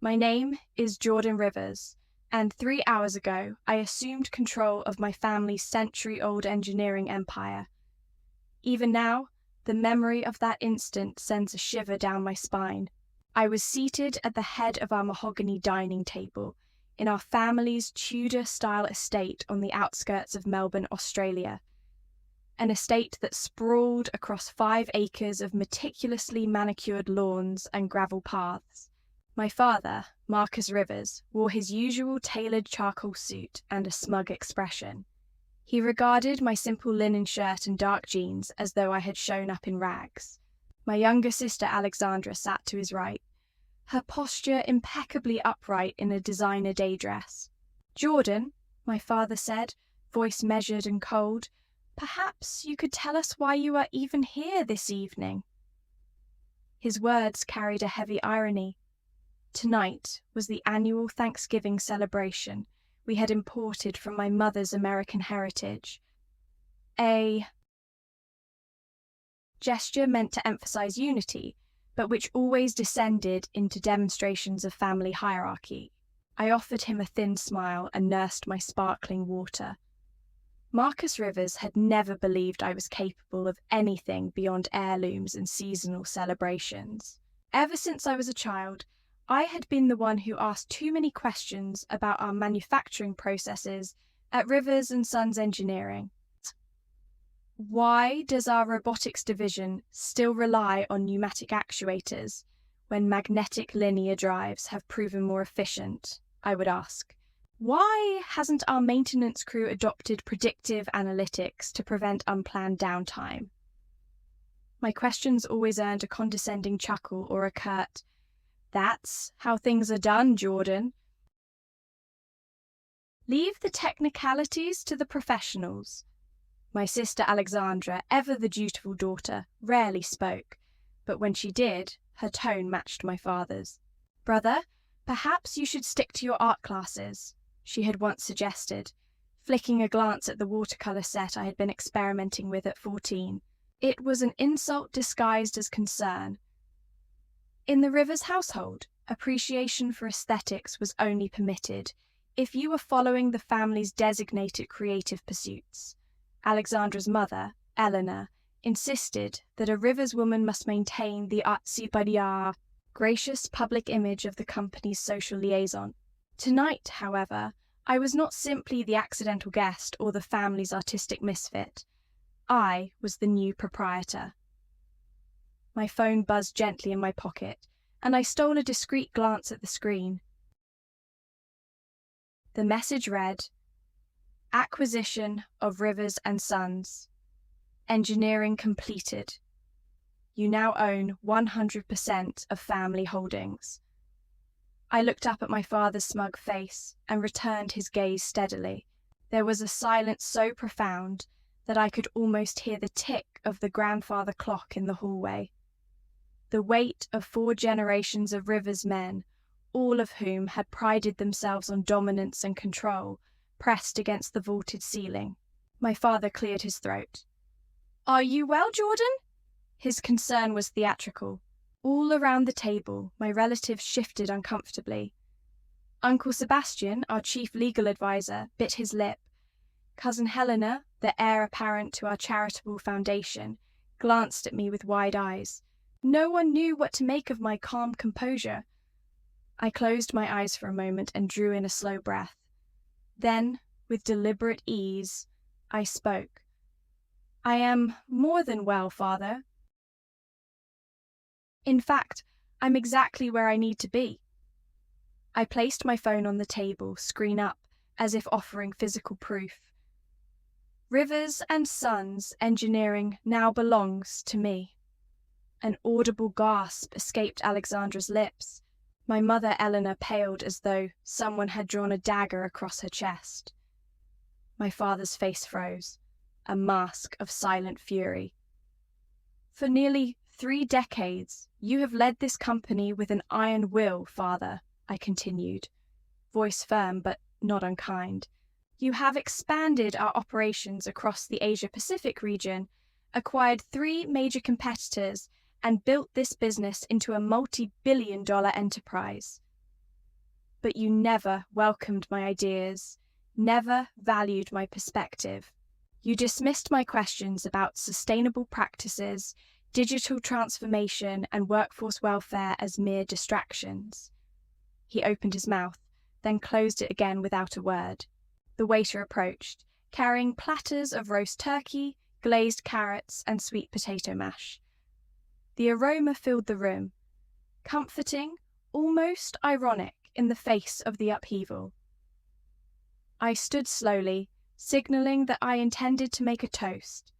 My name is Jordan Rivers, and 3 hours ago I assumed control of my family's century-old engineering empire. Even now, the memory of that instant sends a shiver down my spine. I was seated at the head of our mahogany dining table in our family's Tudor-style estate on the outskirts of Melbourne, Australia. An estate that sprawled across 5 acres of meticulously manicured lawns and gravel paths. My father, Marcus Rivers, wore his usual tailored charcoal suit and a smug expression. He regarded my simple linen shirt and dark jeans as though I had shown up in rags. My younger sister Alexandra sat to his right, her posture impeccably upright in a designer day dress. "Jordan," my father said, voice measured and cold, "perhaps you could tell us why you are even here this evening." His words carried a heavy irony. Tonight was the annual Thanksgiving celebration we had imported from my mother's American heritage. A gesture meant to emphasize unity, but which always descended into demonstrations of family hierarchy. I offered him a thin smile and nursed my sparkling water. Marcus Rivers had never believed I was capable of anything beyond heirlooms and seasonal celebrations. Ever since I was a child, I had been the one who asked too many questions about our manufacturing processes at Rivers & Sons Engineering. Why does our robotics division still rely on pneumatic actuators when magnetic linear drives have proven more efficient? I would ask. Why hasn't our maintenance crew adopted predictive analytics to prevent unplanned downtime? My questions always earned a condescending chuckle or a curt, "That's how things are done, Jordan." Leave the technicalities to the professionals. My sister Alexandra, ever the dutiful daughter, rarely spoke, but when she did, her tone matched my father's. "Brother, perhaps you should stick to your art classes," she had once suggested, flicking a glance at the watercolor set I had been experimenting with at 14. It was an insult disguised as concern. In the Rivers household, appreciation for aesthetics was only permitted if you were following the family's designated creative pursuits. Alexandra's mother, Eleanor, insisted that a Rivers woman must maintain the artsy-body, gracious public image of the company's social liaison. Tonight, however, I was not simply the accidental guest or the family's artistic misfit. I was the new proprietor. My phone buzzed gently in my pocket, and I stole a discreet glance at the screen. The message read, "Acquisition of Rivers & Sons. Engineering completed. You now own 100% of family holdings." I looked up at my father's smug face and returned his gaze steadily. There was a silence so profound that I could almost hear the tick of the grandfather clock in the hallway. The weight of 4 generations of Rivers men, all of whom had prided themselves on dominance and control, pressed against the vaulted ceiling. My father cleared his throat. "Are you well, Jordan?" His concern was theatrical. All around the table, my relatives shifted uncomfortably. Uncle Sebastian, our chief legal advisor, bit his lip. Cousin Helena, the heir apparent to our charitable foundation, glanced at me with wide eyes. No one knew what to make of my calm composure. I closed my eyes for a moment and drew in a slow breath. Then, with deliberate ease, I spoke. "I am more than well, Father. In fact, I'm exactly where I need to be." I placed my phone on the table, screen up, as if offering physical proof. "Rivers & Sons Engineering now belongs to me." An audible gasp escaped Alexandra's lips. My mother Eleanor paled as though someone had drawn a dagger across her chest. My father's face froze, a mask of silent fury. "For nearly 3 decades, you have led this company with an iron will, Father," I continued, voice firm but not unkind. "You have expanded our operations across the Asia-Pacific region, acquired 3 major competitors, and built this business into a multi-billion-dollar enterprise. but you never welcomed my ideas, never valued my perspective. You dismissed my questions about sustainable practices, digital transformation, and workforce welfare as mere distractions. He opened his mouth, then closed it again without a word. The waiter approached, carrying platters of roast turkey, glazed carrots, and sweet potato mash. The aroma filled the room, comforting, almost ironic in the face of the upheaval. I stood slowly, signaling that I intended to make a toast.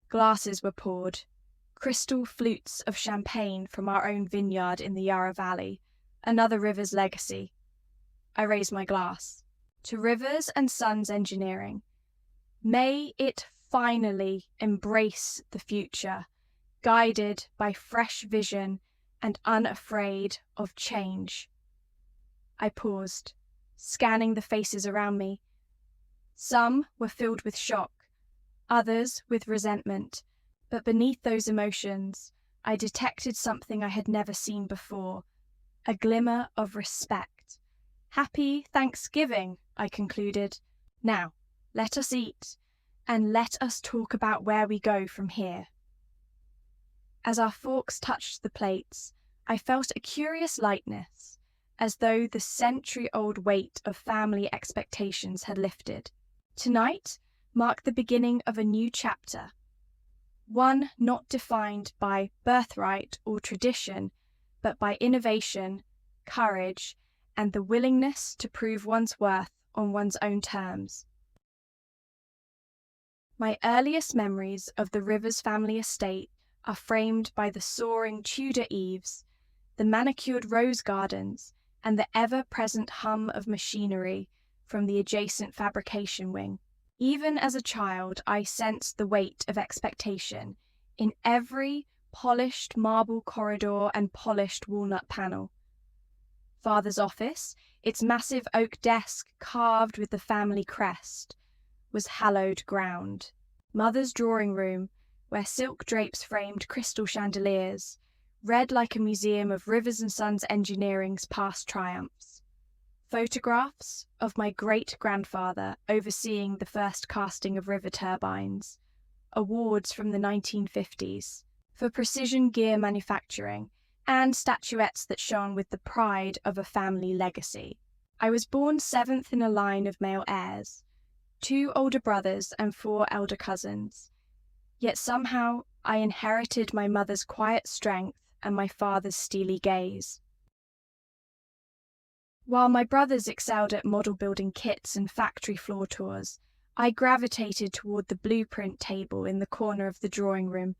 Glasses were poured, crystal flutes of champagne from our own vineyard in the Yarra Valley, another Rivers legacy. I raised my glass. To Rivers and Sons Engineering. May it finally embrace the future, guided by fresh vision and unafraid of change. I paused, scanning the faces around me. Some were filled with shock, others with resentment, but beneath those emotions, I detected something I had never seen before, a glimmer of respect. Happy Thanksgiving, I concluded. Now, let us eat, and let us talk about where we go from here. As our forks touched the plates, I felt a curious lightness, as though the century-old weight of family expectations had lifted. Tonight marked the beginning of a new chapter, one not defined by birthright or tradition, but by innovation, courage, and the willingness to prove one's worth on one's own terms. My earliest memories of the Rivers family estate are framed by the soaring Tudor eaves, the manicured rose gardens, and the ever-present hum of machinery from the adjacent fabrication wing. Even as a child, I sensed the weight of expectation in every polished marble corridor and polished walnut panel. Father's office, its massive oak desk carved with the family crest, was hallowed ground. Mother's drawing room, where silk drapes framed crystal chandeliers, read like a museum of Rivers and Sons Engineering's past triumphs. Photographs of my great-grandfather overseeing the first casting of river turbines, awards from the 1950s for precision gear manufacturing, and statuettes that shone with the pride of a family legacy. I was born seventh in a line of male heirs, 2 older brothers and 4 elder cousins, yet somehow I inherited my mother's quiet strength and my father's steely gaze. While my brothers excelled at model building kits and factory floor tours, I gravitated toward the blueprint table in the corner of the drawing room,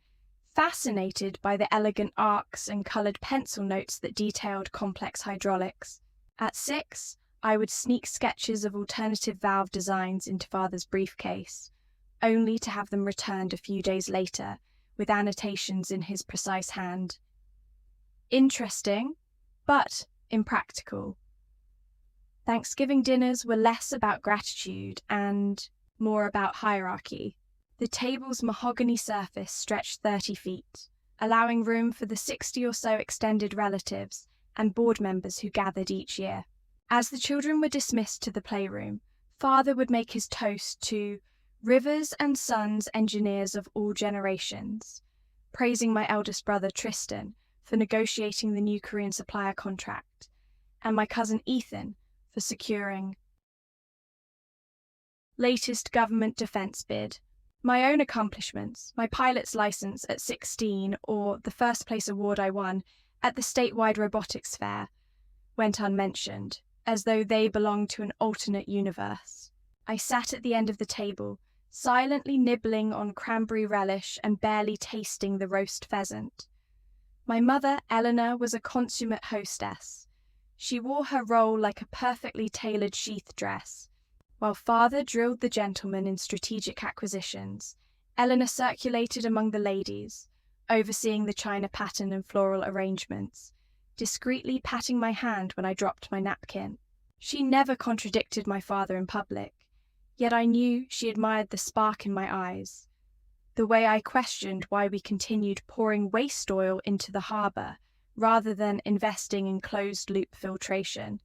fascinated by the elegant arcs and coloured pencil notes that detailed complex hydraulics. At 6, I would sneak sketches of alternative valve designs into Father's briefcase, only to have them returned a few days later, with annotations in his precise hand. Interesting, but impractical. Thanksgiving dinners were less about gratitude and more about hierarchy. The table's mahogany surface stretched 30 feet, allowing room for the 60 or so extended relatives and board members who gathered each year. As the children were dismissed to the playroom, Father would make his toast to Rivers and Sons Engineers of all generations, praising my eldest brother Tristan for negotiating the new Korean supplier contract, and my cousin Ethan for securing latest government defense bid. My own accomplishments, my pilot's license at 16 or the first place award I won at the statewide robotics fair, went unmentioned, as though they belonged to an alternate universe. I sat at the end of the table, silently nibbling on cranberry relish and barely tasting the roast pheasant. My mother, Eleanor, was a consummate hostess. She wore her role like a perfectly tailored sheath dress. While Father drilled the gentlemen in strategic acquisitions, Eleanor circulated among the ladies, overseeing the china pattern and floral arrangements, discreetly patting my hand when I dropped my napkin. She never contradicted my father in public, yet I knew she admired the spark in my eyes, the way I questioned why we continued pouring waste oil into the harbour rather than investing in closed-loop filtration.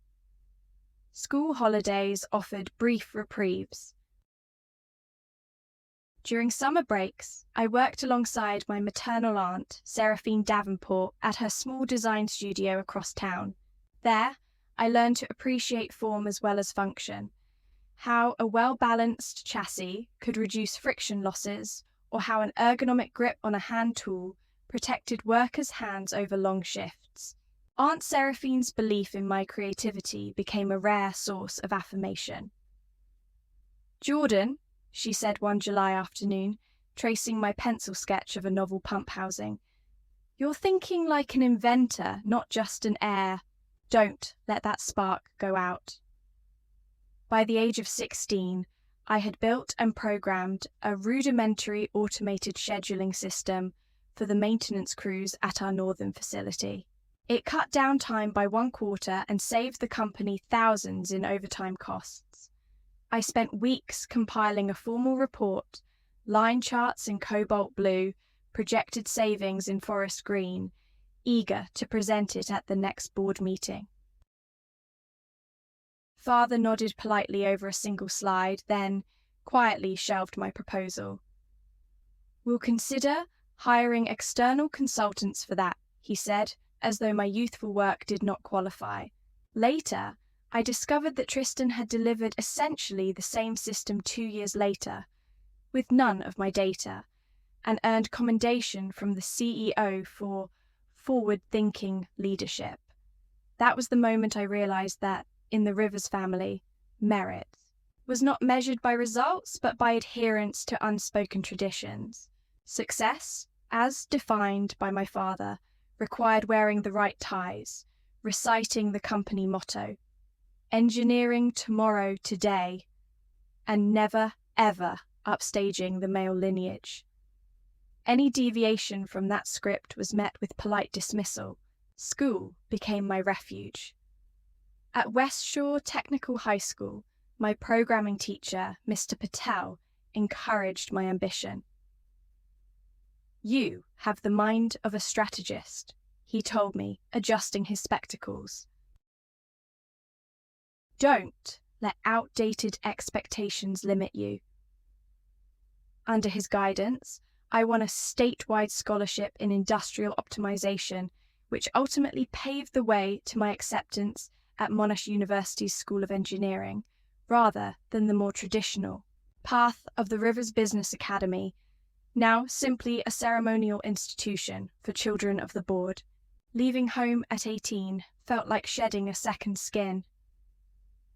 School holidays offered brief reprieves. During summer breaks, I worked alongside my maternal aunt, Seraphine Davenport, at her small design studio across town. There, I learned to appreciate form as well as function, how a well-balanced chassis could reduce friction losses, or how an ergonomic grip on a hand tool protected workers' hands over long shifts. Aunt Seraphine's belief in my creativity became a rare source of affirmation. "Jordan," she said one July afternoon, tracing my pencil sketch of a novel pump housing, "you're thinking like an inventor, not just an heir. Don't let that spark go out." By the age of 16, I had built and programmed a rudimentary automated scheduling system for the maintenance crews at our northern facility. It cut down time by 1/4 and saved the company thousands in overtime costs. I spent weeks compiling a formal report, line charts in cobalt blue, projected savings in forest green, eager to present it at the next board meeting. Father nodded politely over a single slide, then quietly shelved my proposal. "We'll consider hiring external consultants for that," he said, as though my youthful work did not qualify. Later, I discovered that Tristan had delivered essentially the same system 2 years later, with none of my data, and earned commendation from the CEO for forward-thinking leadership. That was the moment I realized that, in the Rivers family, merit was not measured by results, but by adherence to unspoken traditions. Success, as defined by my father, required wearing the right ties, reciting the company motto, engineering tomorrow today, and never, ever upstaging the male lineage. Any deviation from that script was met with polite dismissal. School became my refuge. At West Shore Technical High School, my programming teacher, Mr. Patel, encouraged my ambition. "You have the mind of a strategist," he told me, adjusting his spectacles. "Don't let outdated expectations limit you." Under his guidance, I won a statewide scholarship in industrial optimization, which ultimately paved the way to my acceptance at Monash University's School of Engineering, rather than the more traditional path of the Rivers Business Academy, now simply a ceremonial institution for children of the board. Leaving home at 18 felt like shedding a second skin.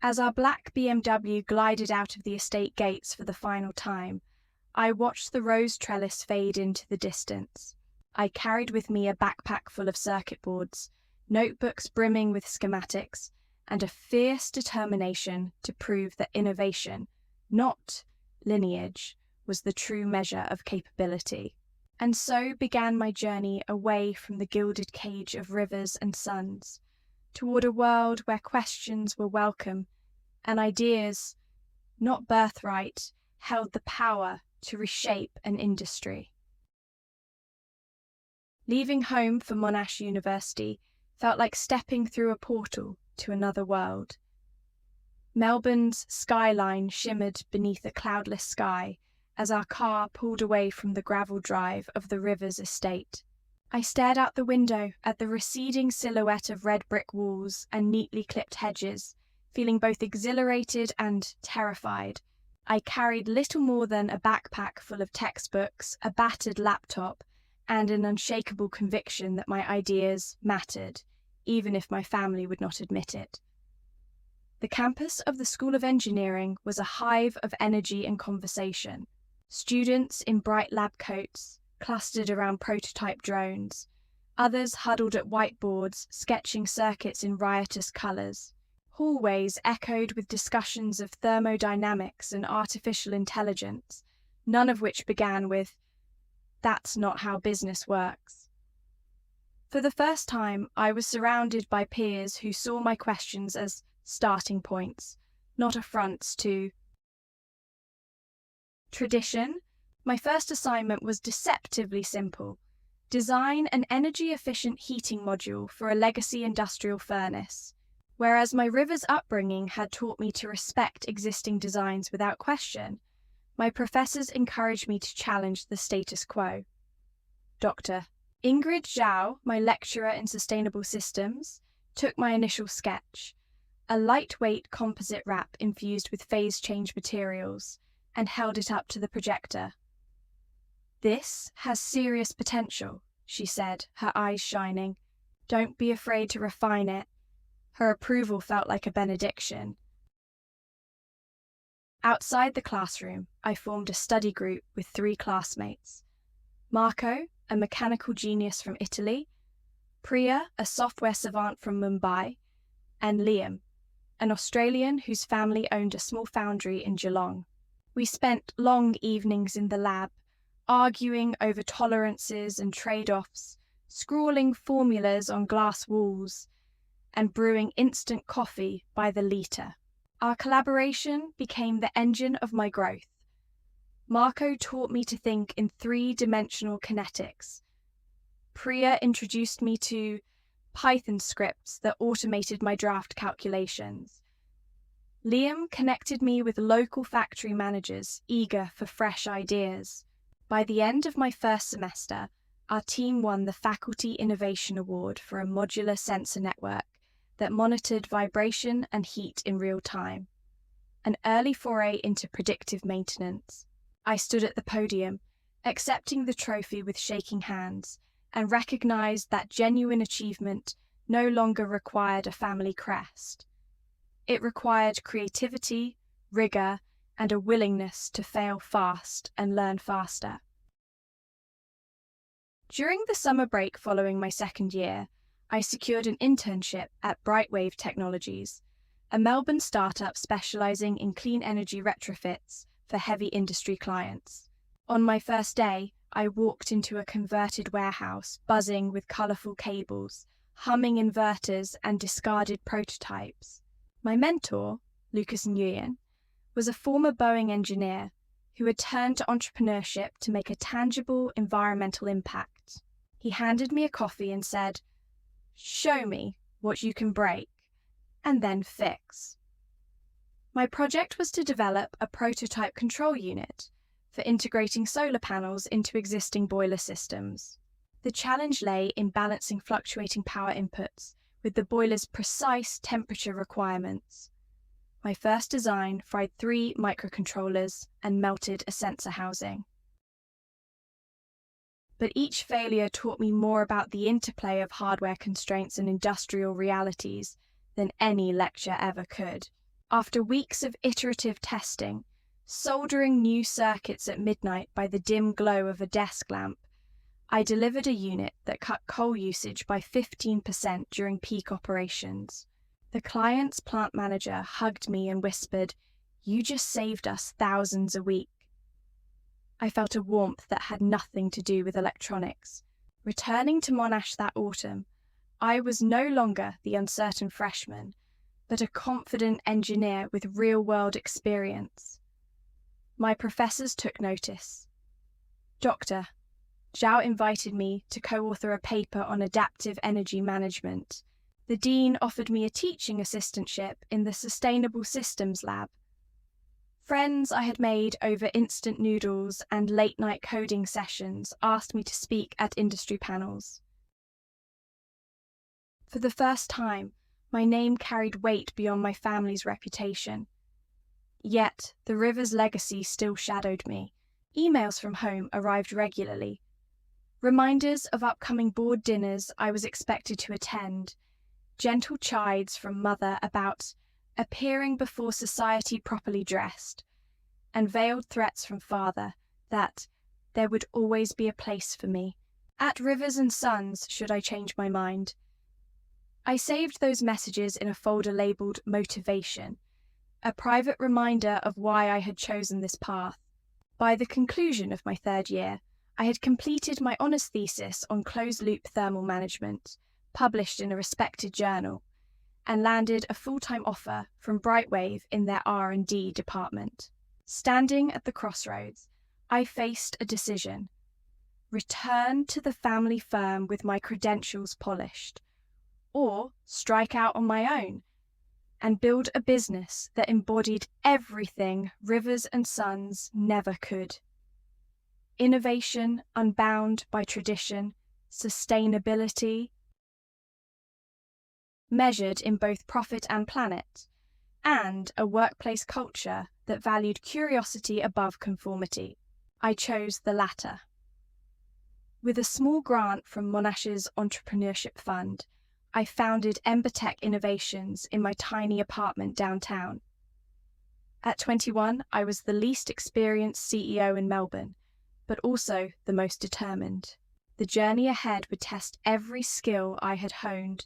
As our black BMW glided out of the estate gates for the final time, I watched the rose trellis fade into the distance. I carried with me a backpack full of circuit boards, notebooks brimming with schematics, and a fierce determination to prove that innovation, not lineage, was the true measure of capability. And so began my journey away from the gilded cage of rivers and suns, toward a world where questions were welcome and ideas, not birthright, held the power to reshape an industry. Leaving home for Monash University felt like stepping through a portal to another world. Melbourne's skyline shimmered beneath a cloudless sky as our car pulled away from the gravel drive of the Rivers estate. I stared out the window at the receding silhouette of red brick walls and neatly clipped hedges, feeling both exhilarated and terrified. I carried little more than a backpack full of textbooks, a battered laptop, and an unshakable conviction that my ideas mattered, even if my family would not admit it. The campus of the School of Engineering was a hive of energy and conversation. Students in bright lab coats clustered around prototype drones, others huddled at whiteboards, sketching circuits in riotous colours. Hallways echoed with discussions of thermodynamics and artificial intelligence, none of which began with, "That's not how business works." For the first time, I was surrounded by peers who saw my questions as starting points, not affronts to tradition. My first assignment was deceptively simple: Design an energy-efficient heating module for a legacy industrial furnace. Whereas my Rivers upbringing had taught me to respect existing designs without question, my professors encouraged me to challenge the status quo. Dr. Ingrid Zhao, my lecturer in sustainable systems, took my initial sketch, a lightweight composite wrap infused with phase change materials, and held it up to the projector. "This has serious potential," she said, her eyes shining. "Don't be afraid to refine it." Her approval felt like a benediction. Outside the classroom, I formed a study group with 3 classmates. Marco, a mechanical genius from Italy, Priya, a software savant from Mumbai, and Liam, an Australian whose family owned a small foundry in Geelong. We spent long evenings in the lab, arguing over tolerances and trade-offs, scrawling formulas on glass walls, and brewing instant coffee by the litre. Our collaboration became the engine of my growth. Marco taught me to think in 3-dimensional kinetics. Priya introduced me to Python scripts that automated my draft calculations. Liam connected me with local factory managers eager for fresh ideas. By the end of my first semester, our team won the Faculty Innovation Award for a modular sensor network that monitored vibration and heat in real time, an early foray into predictive maintenance. I stood at the podium, accepting the trophy with shaking hands, and recognized that genuine achievement no longer required a family crest. It required creativity, rigor, and a willingness to fail fast and learn faster. During the summer break following my second year, I secured an internship at Brightwave Technologies, a Melbourne startup specializing in clean energy retrofits for heavy industry clients. On my first day, I walked into a converted warehouse buzzing with colorful cables, humming inverters and discarded prototypes. My mentor, Lucas Nguyen, was a former Boeing engineer who had turned to entrepreneurship to make a tangible environmental impact. He handed me a coffee and said, "Show me what you can break, and then fix." My project was to develop a prototype control unit for integrating solar panels into existing boiler systems. The challenge lay in balancing fluctuating power inputs with the boiler's precise temperature requirements. My first design fried 3 microcontrollers and melted a sensor housing. But each failure taught me more about the interplay of hardware constraints and industrial realities than any lecture ever could. After weeks of iterative testing, soldering new circuits at midnight by the dim glow of a desk lamp, I delivered a unit that cut coal usage by 15% during peak operations. The client's plant manager hugged me and whispered, "You just saved us thousands a week." I felt a warmth that had nothing to do with electronics. Returning to Monash that autumn, I was no longer the uncertain freshman, but a confident engineer with real-world experience. My professors took notice. Dr. Zhao invited me to co-author a paper on adaptive energy management. The dean offered me a teaching assistantship in the Sustainable Systems Lab. Friends I had made over instant noodles and late-night coding sessions asked me to speak at industry panels. For the first time, my name carried weight beyond my family's reputation. Yet, the Rivers legacy still shadowed me. Emails from home arrived regularly. Reminders of upcoming board dinners I was expected to attend. Gentle chides from mother about appearing before society properly dressed, and veiled threats from father that there would always be a place for me at Rivers and Sons should I change my mind. I saved those messages in a folder labelled Motivation, a private reminder of why I had chosen this path. By the conclusion of my third year, I had completed my honours thesis on closed-loop thermal management, published in a respected journal, and landed a full-time offer from Brightwave in their R&D department. Standing at the crossroads, I faced a decision. return to the family firm with my credentials polished, or strike out on my own and build a business that embodied everything Rivers and Sons never could. Innovation unbound by tradition, sustainability measured in both profit and planet, and a workplace culture that valued curiosity above conformity. I chose the latter. With a small grant from Monash's Entrepreneurship Fund, I founded Embertech Innovations in my tiny apartment downtown. At 21, I was the least experienced CEO in Melbourne, but also the most determined. The journey ahead would test every skill I had honed,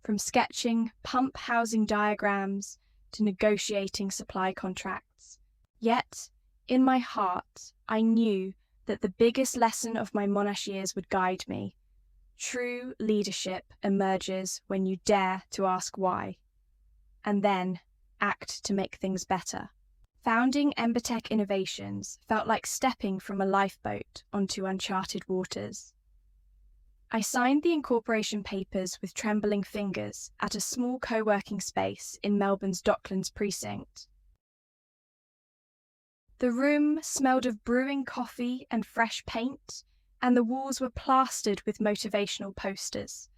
from sketching pump housing diagrams to negotiating supply contracts. Yet, in my heart, I knew that the biggest lesson of my Monash years would guide me. True leadership emerges when you dare to ask why, and then act to make things better. Founding Embertech Innovations felt like stepping from a lifeboat onto uncharted waters. I signed the incorporation papers with trembling fingers at a small co-working space in Melbourne's Docklands precinct. The room smelled of brewing coffee and fresh paint, and the walls were plastered with motivational posters,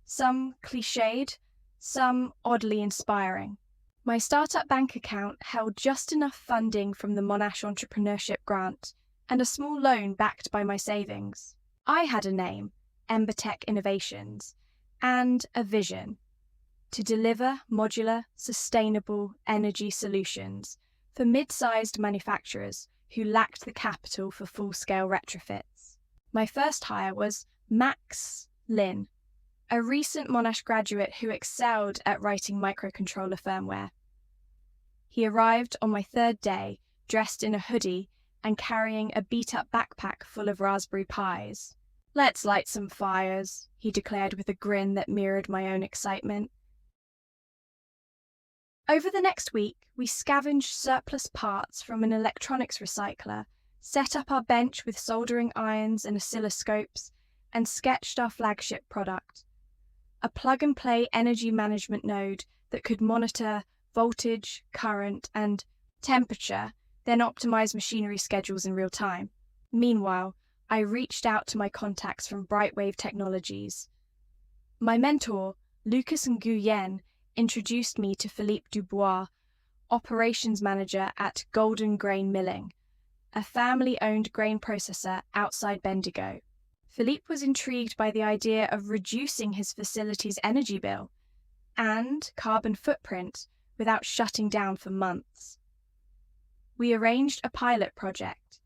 some cliched, some oddly inspiring. My startup bank account held just enough funding from the Monash Entrepreneurship Grant and a small loan backed by my savings. I had a name, Embertech Innovations, and a vision: to deliver modular, sustainable energy solutions for mid-sized manufacturers who lacked the capital for full-scale retrofits. My first hire was Max Lin, a recent Monash graduate who excelled at writing microcontroller firmware. He arrived on my third day, dressed in a hoodie and carrying a beat-up backpack full of Raspberry Pis. "Let's light some fires," he declared with a grin that mirrored my own excitement. Over the next week, we scavenged surplus parts from an electronics recycler, set up our bench with soldering irons and oscilloscopes, and sketched our flagship product: a plug-and-play energy management node that could monitor voltage, current, and temperature, then optimize machinery schedules in real time. Meanwhile, I reached out to my contacts from Brightwave Technologies. My mentor, Lucas Nguyen, introduced me to Philippe Dubois, operations manager at Golden Grain Milling, a family-owned grain processor outside Bendigo. Philippe was intrigued by the idea of reducing his facility's energy bill and carbon footprint without shutting down for months. We arranged a pilot project: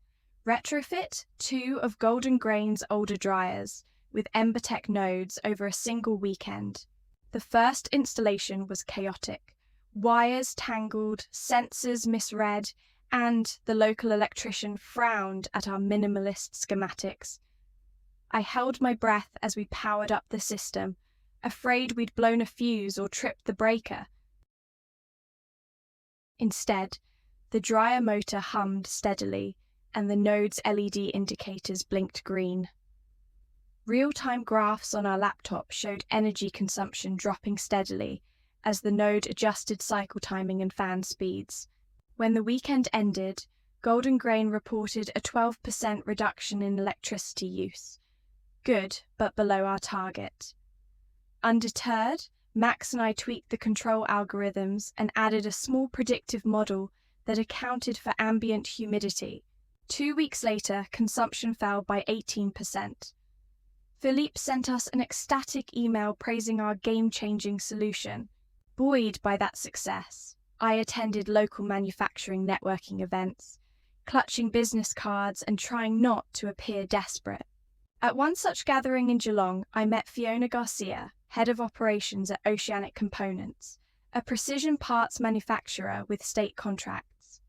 retrofit 2 of Golden Grain's older dryers with Embertech nodes over a single weekend. The first installation was chaotic. Wires tangled, sensors misread, and the local electrician frowned at our minimalist schematics. I held my breath as we powered up the system, afraid we'd blown a fuse or tripped the breaker. Instead, the dryer motor hummed steadily, and the node's LED indicators blinked green. Real-time graphs on our laptop showed energy consumption dropping steadily as the node adjusted cycle timing and fan speeds. When the weekend ended, Golden Grain reported a 12% reduction in electricity use. Good, but below our target. Undeterred, Max and I tweaked the control algorithms and added a small predictive model that accounted for ambient humidity. 2 weeks later, consumption fell by 18%. Philippe sent us an ecstatic email praising our game-changing solution. Buoyed by that success, I attended local manufacturing networking events, clutching business cards and trying not to appear desperate. At one such gathering in Geelong, I met Fiona Garcia, head of operations at Oceanic Components, a precision parts manufacturer with state contracts.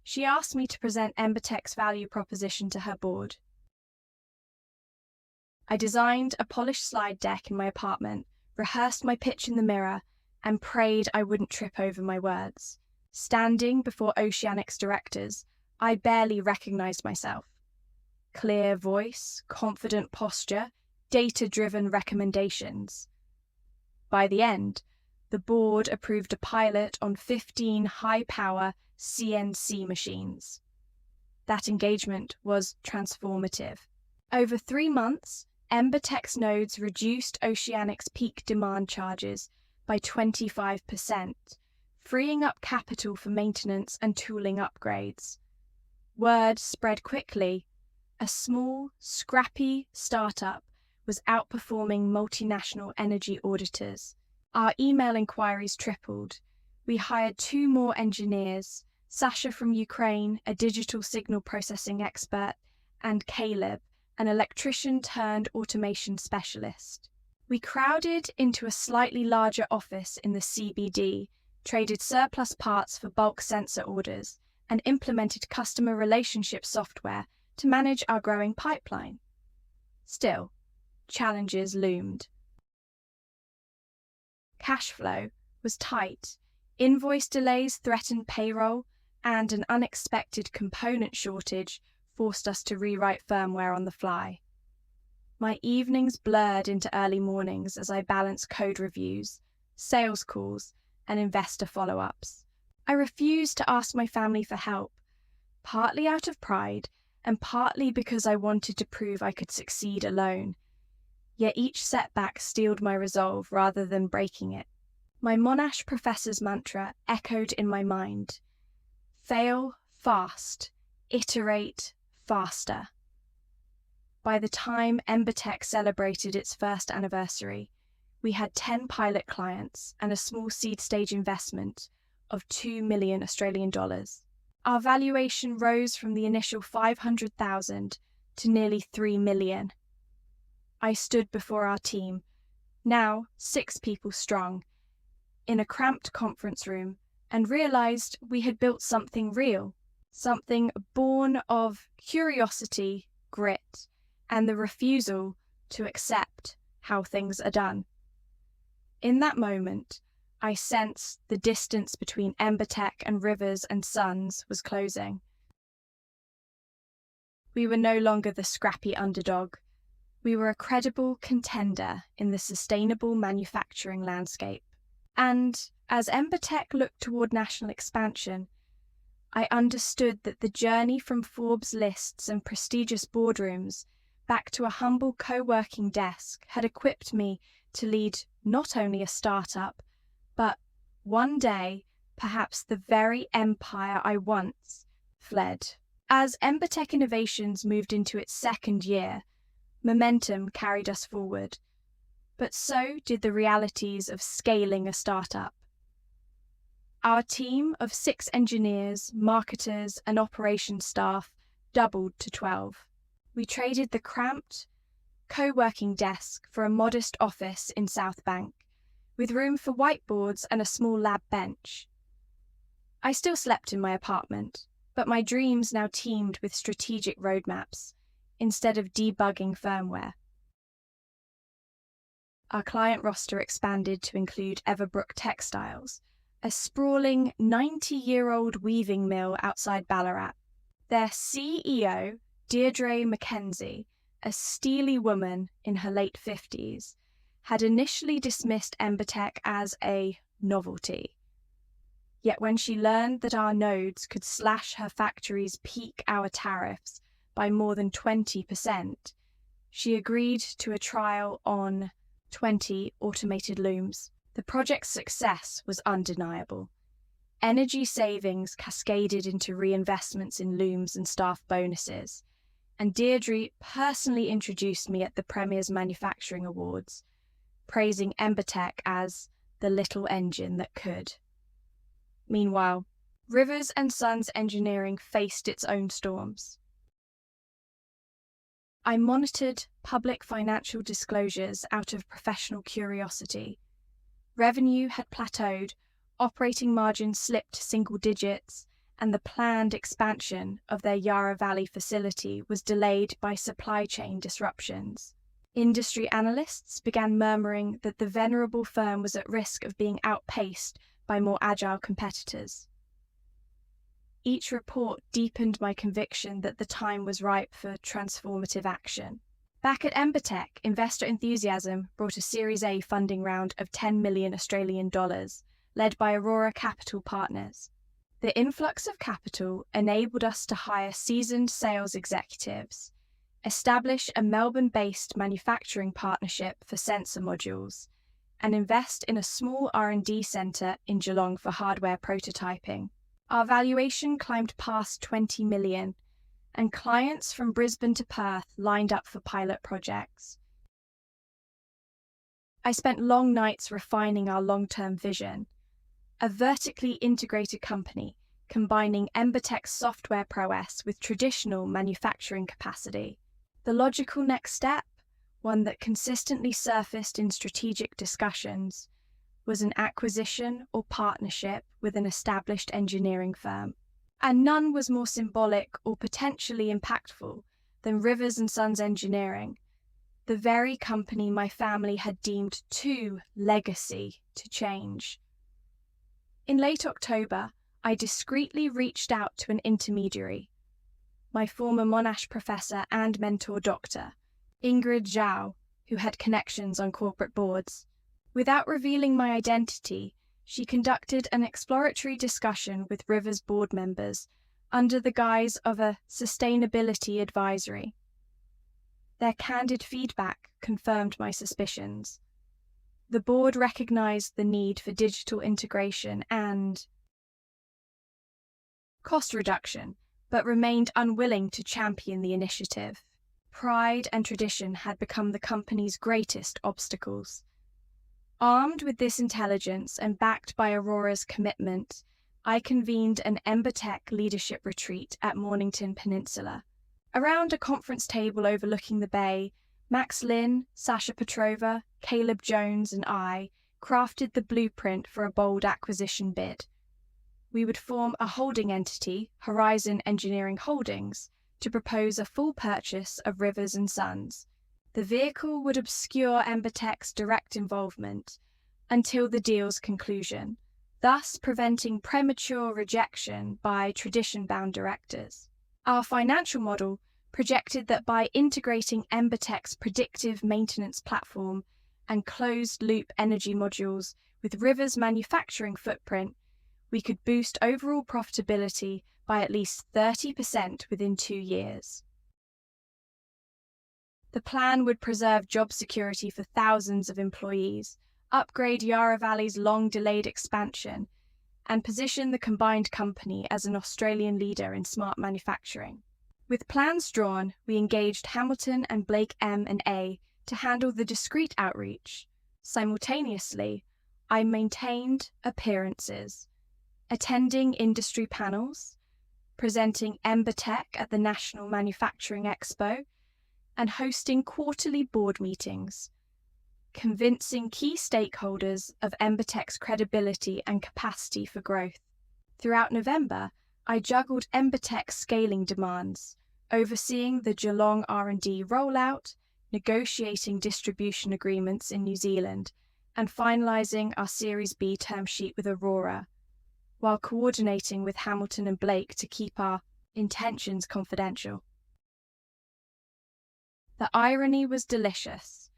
She asked me to present Embertech's value proposition to her board. I designed a polished slide deck in my apartment, rehearsed my pitch in the mirror, and prayed I wouldn't trip over my words. Standing before Oceanic's directors, I barely recognized myself. clear voice, confident posture, data-driven recommendations. By the end, the board approved a pilot on 15 high-power CNC machines. That engagement was transformative. Over 3 months, Embertech's nodes reduced Oceanic's peak demand charges by 25%, freeing up capital for maintenance and tooling upgrades. Word spread quickly. A small, scrappy startup was outperforming multinational energy auditors. Our email inquiries tripled. We hired 2 more engineers, Sasha from Ukraine, a digital signal processing expert, and Caleb, an electrician turned automation specialist. We crowded into a slightly larger office in the CBD, traded surplus parts for bulk sensor orders, and implemented customer relationship software to manage our growing pipeline. Still, challenges loomed. Cash flow was tight. Invoice delays threatened payroll, and an unexpected component shortage forced us to rewrite firmware on the fly. My evenings blurred into early mornings as I balanced code reviews, sales calls, and investor follow-ups. I refused to ask my family for help, partly out of pride and partly because I wanted to prove I could succeed alone. Yet each setback steeled my resolve rather than breaking it. My Monash professor's mantra echoed in my mind: fail fast, iterate faster. By the time Embertech celebrated its first anniversary, we had 10 pilot clients and a small seed stage investment of $2 million Australian dollars. Our valuation rose from the initial $500,000 to nearly $3 million. I stood before our team, now 6 people strong, in a cramped conference room, and realized we had built something real, something born of curiosity, grit, and the refusal to accept how things are done. In that moment, I sensed the distance between Embertech and Rivers and Sons was closing. We were no longer the scrappy underdog. We were a credible contender in the sustainable manufacturing landscape. And as Embertech looked toward national expansion, I understood that the journey from Forbes lists and prestigious boardrooms back to a humble co-working desk had equipped me to lead not only a startup, but one day, perhaps the very empire I once fled. As Embertech Innovations moved into its second year, momentum carried us forward, but so did the realities of scaling a startup. Our team of 6 engineers, marketers, and operations staff doubled to 12. We traded the cramped, co-working desk for a modest office in South Bank, with room for whiteboards and a small lab bench. I still slept in my apartment, but my dreams now teemed with strategic roadmaps instead of debugging firmware. Our client roster expanded to include Everbrook Textiles, a sprawling 90-year-old weaving mill outside Ballarat. Their CEO, Deirdre Mackenzie, a steely woman in her late 50s, had initially dismissed Embertech as a novelty. Yet when she learned that our nodes could slash her factory's peak hour tariffs by more than 20%, she agreed to a trial on 20 automated looms. The project's success was undeniable. Energy savings cascaded into reinvestments in looms and staff bonuses, and Deirdre personally introduced me at the Premier's Manufacturing Awards, praising Embertech as the little engine that could. Meanwhile, Rivers and Sons Engineering faced its own storms. I monitored public financial disclosures out of professional curiosity. Revenue had plateaued, operating margins slipped to single digits, and the planned expansion of their Yarra Valley facility was delayed by supply chain disruptions. Industry analysts began murmuring that the venerable firm was at risk of being outpaced by more agile competitors. Each report deepened my conviction that the time was ripe for transformative action. Back at Embertech, investor enthusiasm brought a Series A funding round of 10 million Australian dollars, led by Aurora Capital Partners. The influx of capital enabled us to hire seasoned sales executives, establish a Melbourne-based manufacturing partnership for sensor modules, and invest in a small R&D centre in Geelong for hardware prototyping. Our valuation climbed past 20 million, and clients from Brisbane to Perth lined up for pilot projects. I spent long nights refining our long-term vision, a vertically integrated company combining Embertech's software prowess with traditional manufacturing capacity. The logical next step, one that consistently surfaced in strategic discussions, was an acquisition or partnership with an established engineering firm. And none was more symbolic or potentially impactful than Rivers & Sons Engineering, the very company my family had deemed too legacy to change. In late October, I discreetly reached out to an intermediary, my former Monash professor and mentor doctor, Ingrid Zhao, who had connections on corporate boards. Without revealing my identity, she conducted an exploratory discussion with Rivers board members under the guise of a sustainability advisory. Their candid feedback confirmed my suspicions. The board recognized the need for digital integration and cost reduction, but remained unwilling to champion the initiative. Pride and tradition had become the company's greatest obstacles. Armed with this intelligence and backed by Aurora's commitment, I convened an Embertech leadership retreat at Mornington Peninsula. Around a conference table overlooking the bay, Max Lin, Sasha Petrova, Caleb Jones, and I crafted the blueprint for a bold acquisition bid. We would form a holding entity, Horizon Engineering Holdings, to propose a full purchase of Rivers & Sons. The vehicle would obscure Embertech's direct involvement until the deal's conclusion, thus preventing premature rejection by tradition-bound directors. Our financial model projected that by integrating Embertech's predictive maintenance platform and closed-loop energy modules with Rivers' manufacturing footprint, we could boost overall profitability by at least 30% within 2 years. The plan would preserve job security for thousands of employees, upgrade Yarra Valley's long-delayed expansion, and position the combined company as an Australian leader in smart manufacturing. With plans drawn, we engaged Hamilton and Blake M&A to handle the discreet outreach. Simultaneously, I maintained appearances, attending industry panels, presenting Embertech at the National Manufacturing Expo, and hosting quarterly board meetings, convincing key stakeholders of Embertech's credibility and capacity for growth. Throughout November, I juggled Embertech's scaling demands, overseeing the Geelong R&D rollout, negotiating distribution agreements in New Zealand, and finalising our Series B term sheet with Aurora, while coordinating with Hamilton and Blake to keep our intentions confidential. The irony was delicious.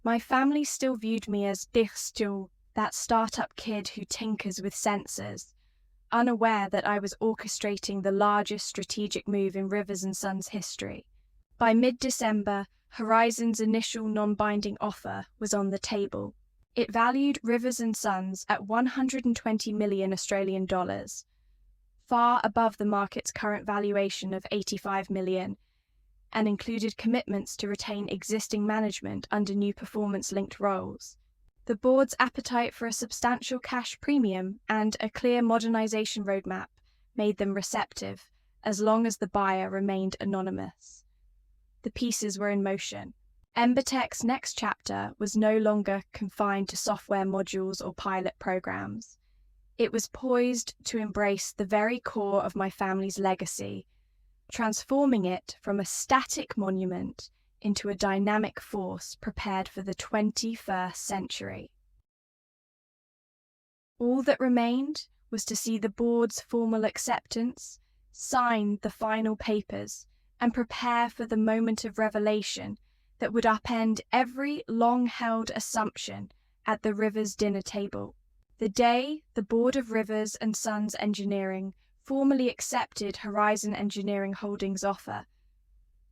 My family still viewed me as still that startup kid who tinkers with sensors, unaware that I was orchestrating the largest strategic move in Rivers & Sons history. By mid-December, Horizon's initial non-binding offer was on the table. It valued Rivers & Sons at 120 million Australian dollars, far above the market's current valuation of 85 million, and included commitments to retain existing management under new performance-linked roles. The board's appetite for a substantial cash premium and a clear modernisation roadmap made them receptive, as long as the buyer remained anonymous. The pieces were in motion. Embertech's next chapter was no longer confined to software modules or pilot programs. It was poised to embrace the very core of my family's legacy, transforming it from a static monument into a dynamic force prepared for the 21st century. All that remained was to see the board's formal acceptance, sign the final papers, and prepare for the moment of revelation that would upend every long-held assumption at the Rivers dinner table. The day the Board of Rivers and Sons Engineering formally accepted Horizon Engineering Holdings' offer,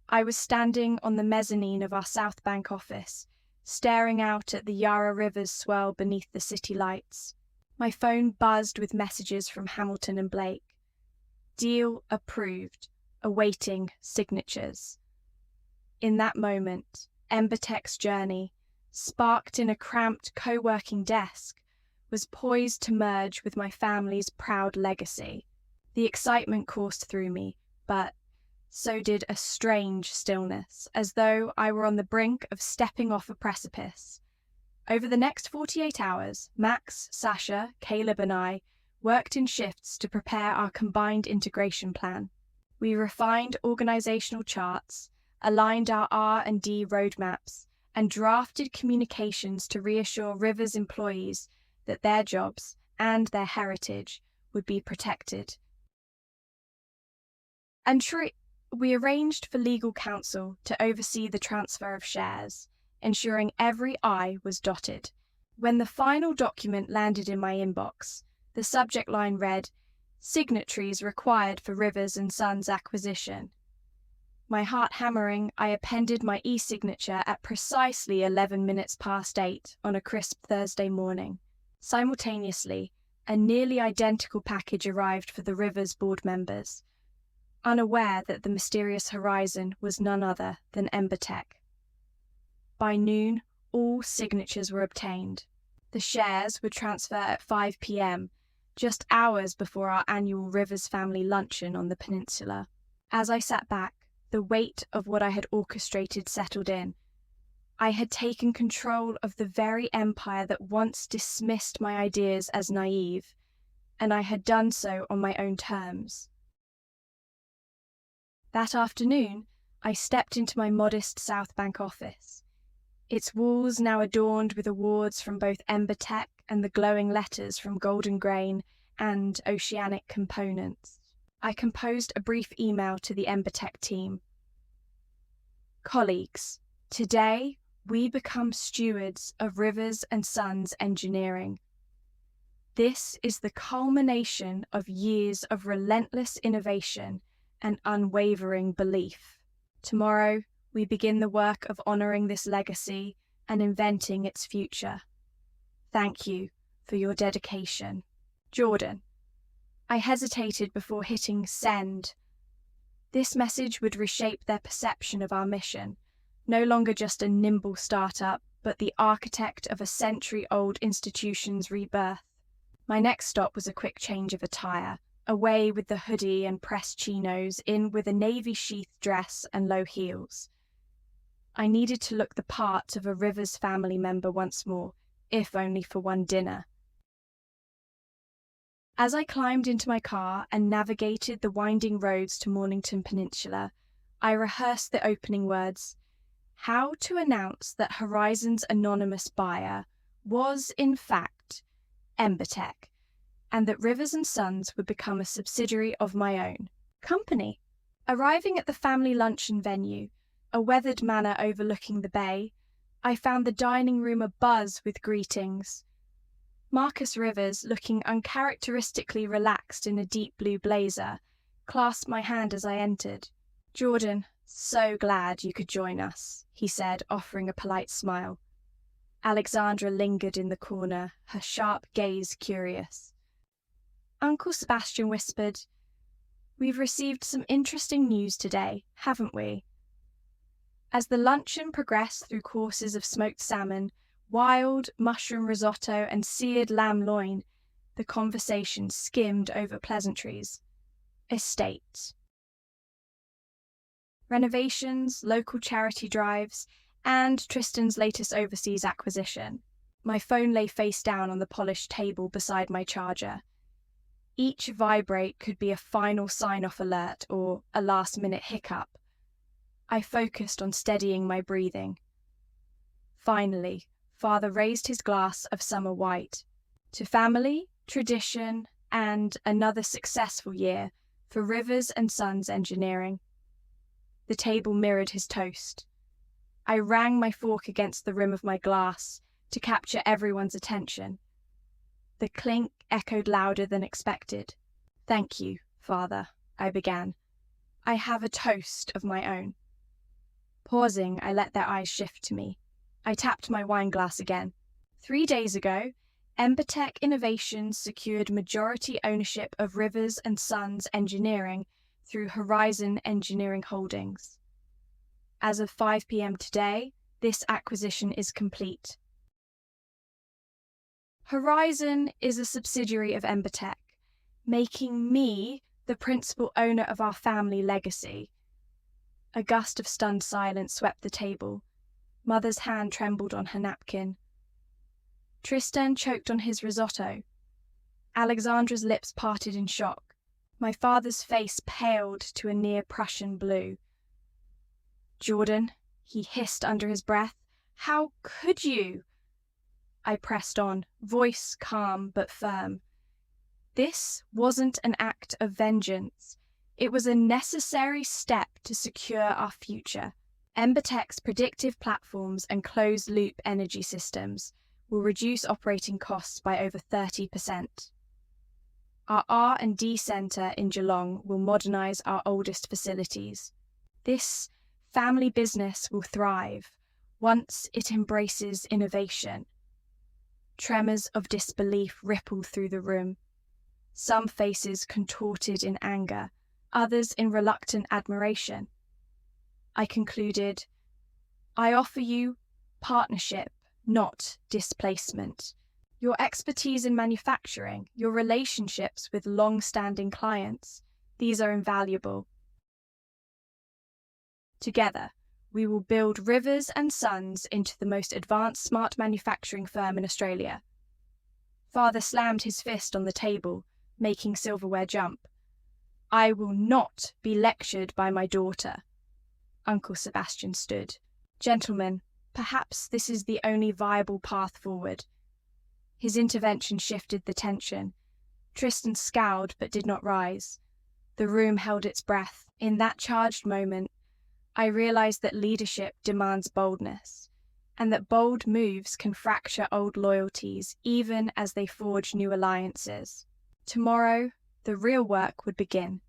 I was standing on the mezzanine of our South Bank office, staring out at the Yarra Rivers swell beneath the city lights. My phone buzzed with messages from Hamilton and Blake. Deal approved, awaiting signatures. In that moment, Embertech's journey, sparked in a cramped co-working desk, was poised to merge with my family's proud legacy. The excitement coursed through me, but so did a strange stillness, as though I were on the brink of stepping off a precipice. Over the next 48 hours, Max, Sasha, Caleb and I worked in shifts to prepare our combined integration plan. We refined organizational charts, aligned our R&D roadmaps, and drafted communications to reassure Rivers employees that their jobs and their heritage would be protected. And we arranged for legal counsel to oversee the transfer of shares, ensuring every I was dotted. When the final document landed in my inbox, the subject line read, "Signatories required for Rivers and Sons acquisition." My heart hammering, I appended my e-signature at precisely 11 minutes past 8 on a crisp Thursday morning. Simultaneously, a nearly identical package arrived for the Rivers board members, unaware that the mysterious Horizon was none other than Embertech. By noon, all signatures were obtained. The shares would transfer at 5 p.m, just hours before our annual Rivers family luncheon on the peninsula. As I sat back, the weight of what I had orchestrated settled in. I had taken control of the very empire that once dismissed my ideas as naive, and I had done so on my own terms. That afternoon, I stepped into my modest South Bank office, its walls now adorned with awards from both Embertech and the glowing letters from Golden Grain and Oceanic Components. I composed a brief email to the Embertech team. Colleagues, today we become stewards of Rivers and Sons Engineering. This is the culmination of years of relentless innovation and unwavering belief. Tomorrow, we begin the work of honoring this legacy and inventing its future. Thank you for your dedication. Jordan. I hesitated before hitting send. This message would reshape their perception of our mission, no longer just a nimble startup, but the architect of a century-old institution's rebirth. My next stop was a quick change of attire, away with the hoodie and pressed chinos, in with a navy sheath dress and low heels. I needed to look the part of a Rivers family member once more, if only for one dinner. As I climbed into my car and navigated the winding roads to Mornington Peninsula, I rehearsed the opening words, how to announce that Horizon's anonymous buyer was, in fact, Embertech, and that Rivers and Sons would become a subsidiary of my own company. Arriving at the family luncheon venue, a weathered manor overlooking the bay, I found the dining room abuzz with greetings. Marcus Rivers, looking uncharacteristically relaxed in a deep blue blazer, clasped my hand as I entered. Jordan, so glad you could join us, he said, offering a polite smile. Alexandra lingered in the corner, her sharp gaze curious. Uncle Sebastian whispered, "We've received some interesting news today, haven't we?" As the luncheon progressed through courses of smoked salmon, wild mushroom risotto and seared lamb loin, the conversation skimmed over pleasantries. Estate. Renovations, local charity drives, and Tristan's latest overseas acquisition. My phone lay face down on the polished table beside my charger. Each vibrate could be a final sign-off alert or a last-minute hiccup. I focused on steadying my breathing. Finally, Father raised his glass of summer white. To family, tradition, and another successful year for Rivers and Sons Engineering. The table mirrored his toast. I rang my fork against the rim of my glass to capture everyone's attention. The clink echoed louder than expected. "Thank you, Father," I began. "I have a toast of my own." Pausing, I let their eyes shift to me. I tapped my wine glass again. 3 days ago, Embertech Innovations secured majority ownership of Rivers and Sons Engineering through Horizon Engineering Holdings. As of 5 p.m. today, this acquisition is complete. Horizon is a subsidiary of Embertech, making me the principal owner of our family legacy. A gust of stunned silence swept the table. Mother's hand trembled on her napkin. Tristan choked on his risotto. Alexandra's lips parted in shock. My father's face paled to a near Prussian blue. "Jordan," he hissed under his breath, "how could you?" I pressed on, voice calm but firm. This wasn't an act of vengeance. It was a necessary step to secure our future. Embertech's predictive platforms and closed-loop energy systems will reduce operating costs by over 30%. Our R&D center in Geelong will modernize our oldest facilities. This family business will thrive once it embraces innovation. Tremors of disbelief rippled through the room. Some faces contorted in anger, others in reluctant admiration. I concluded, "I offer you partnership, not displacement. Your expertise in manufacturing, your relationships with long-standing clients, these are invaluable. Together, we will build Rivers and Sons into the most advanced smart manufacturing firm in Australia." Father slammed his fist on the table, making silverware jump. "I will not be lectured by my daughter." Uncle Sebastian stood. "Gentlemen, perhaps this is the only viable path forward." His intervention shifted the tension. Tristan scowled but did not rise. The room held its breath. In that charged moment, I realized that leadership demands boldness, and that bold moves can fracture old loyalties even as they forge new alliances. Tomorrow, the real work would begin.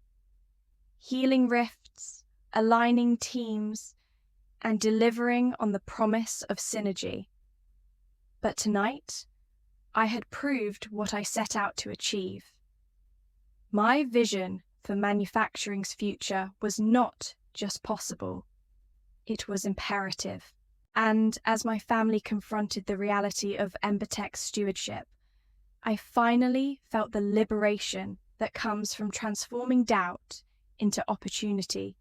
Healing rifts, aligning teams, and delivering on the promise of synergy. But tonight, I had proved what I set out to achieve. My vision for manufacturing's future was not just possible, it was imperative. And as my family confronted the reality of Embertech's stewardship, I finally felt the liberation that comes from transforming doubt into opportunity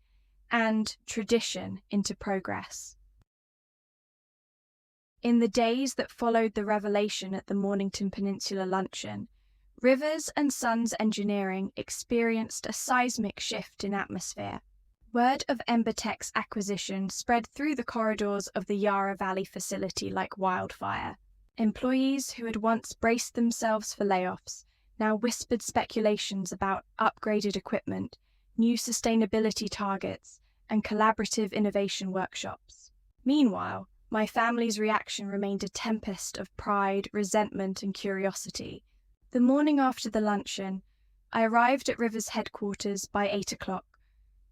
and tradition into progress. In the days that followed the revelation at the Mornington Peninsula luncheon, Rivers and Sons Engineering experienced a seismic shift in atmosphere. Word of Embertech's acquisition spread through the corridors of the Yarra Valley facility like wildfire. Employees who had once braced themselves for layoffs now whispered speculations about upgraded equipment, new sustainability targets, and collaborative innovation workshops. Meanwhile, my family's reaction remained a tempest of pride, resentment, and curiosity. The morning after the luncheon, I arrived at Rivers headquarters by 8 o'clock,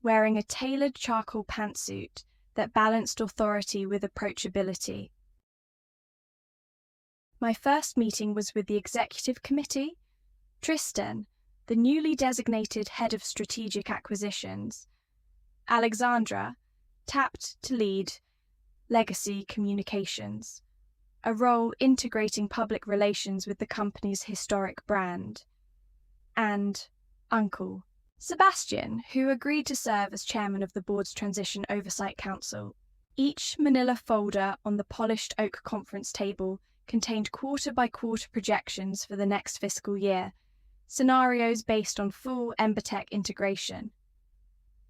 wearing a tailored charcoal pantsuit that balanced authority with approachability. My first meeting was with the executive committee, Tristan, the newly designated head of strategic acquisitions, Alexandra, tapped to lead legacy communications, a role integrating public relations with the company's historic brand, and Uncle Sebastian, who agreed to serve as chairman of the board's Transition Oversight Council. Each manila folder on the polished oak conference table contained quarter-by-quarter projections for the next fiscal year, scenarios based on full Embertech integration.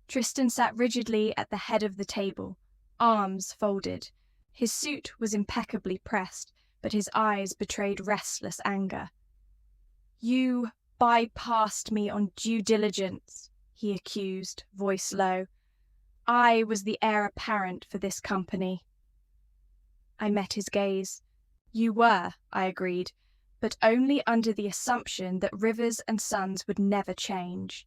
Tristan sat rigidly at the head of the table, arms folded. His suit was impeccably pressed, but his eyes betrayed restless anger. "You bypassed me on due diligence," he accused, voice low. "I was the heir apparent for this company." I met his gaze. "You were," I agreed, "but only under the assumption that Rivers and Sons would never change.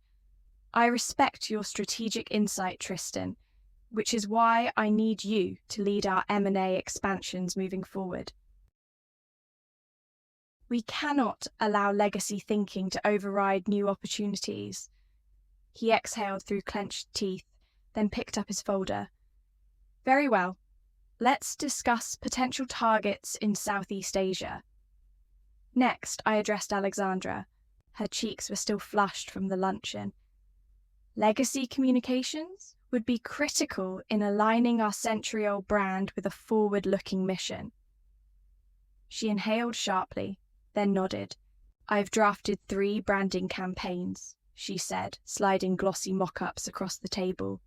I respect your strategic insight, Tristan, which is why I need you to lead our M&A expansions moving forward. We cannot allow legacy thinking to override new opportunities." He exhaled through clenched teeth, then picked up his folder. "Very well. Let's discuss potential targets in Southeast Asia." Next, I addressed Alexandra. Her cheeks were still flushed from the luncheon. Legacy communications would be critical in aligning our century-old brand with a forward-looking mission. She inhaled sharply, then nodded. "I've drafted 3 branding campaigns," she said, sliding glossy mock-ups across the table.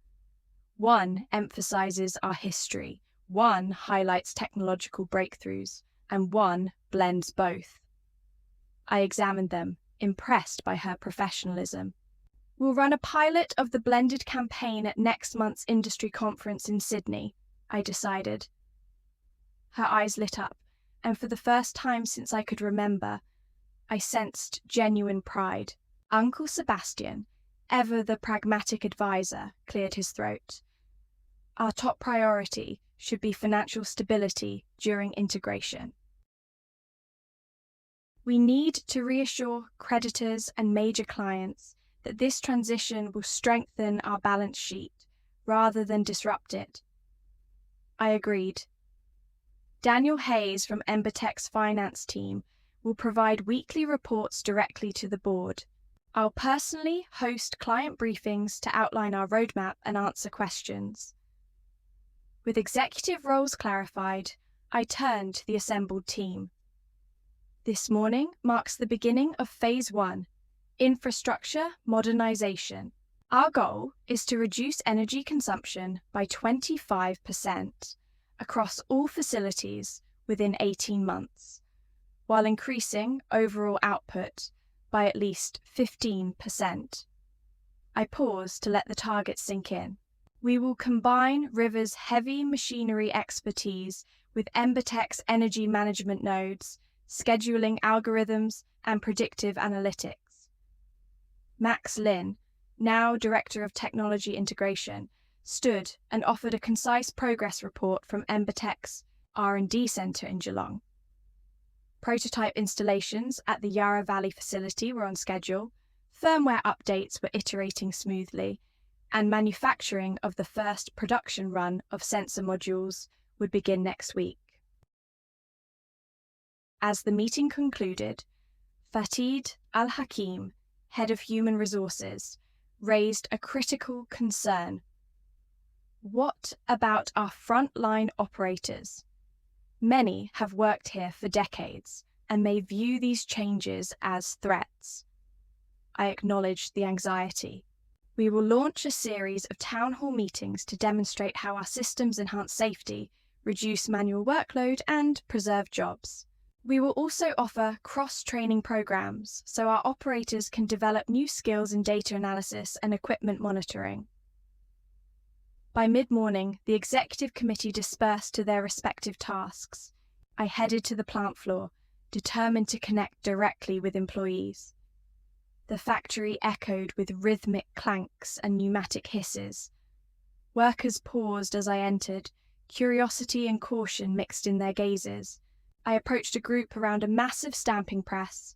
"One emphasizes our history, one highlights technological breakthroughs, and one blends both." I examined them, impressed by her professionalism. "We'll run a pilot of the blended campaign at next month's industry conference in Sydney," I decided. Her eyes lit up, and for the first time since I could remember, I sensed genuine pride. Uncle Sebastian, ever the pragmatic advisor, cleared his throat. "Our top priority should be financial stability during integration. We need to reassure creditors and major clients that this transition will strengthen our balance sheet rather than disrupt it." I agreed. "Daniel Hayes from Embertech's finance team will provide weekly reports directly to the board. I'll personally host client briefings to outline our roadmap and answer questions." With executive roles clarified, I turned to the assembled team. "This morning marks the beginning of Phase 1, infrastructure modernization. Our goal is to reduce energy consumption by 25% across all facilities within 18 months, while increasing overall output by at least 15%. I paused to let the target sink in. "We will combine River's heavy machinery expertise with Embertech's energy management nodes, scheduling algorithms, and predictive analytics." Max Lin, now Director of Technology Integration, stood and offered a concise progress report from Embertech's R&D Center in Geelong. Prototype installations at the Yarra Valley facility were on schedule, firmware updates were iterating smoothly, and manufacturing of the first production run of sensor modules would begin next week. As the meeting concluded, Fatid Al-Hakim, Head of Human Resources, raised a critical concern. "What about our frontline operators? Many have worked here for decades and may view these changes as threats." I acknowledged the anxiety. "We will launch a series of town hall meetings to demonstrate how our systems enhance safety, reduce manual workload, and preserve jobs. We will also offer cross-training programs so our operators can develop new skills in data analysis and equipment monitoring." By mid-morning, the executive committee dispersed to their respective tasks. I headed to the plant floor, determined to connect directly with employees. The factory echoed with rhythmic clanks and pneumatic hisses. Workers paused as I entered, curiosity and caution mixed in their gazes. I approached a group around a massive stamping press.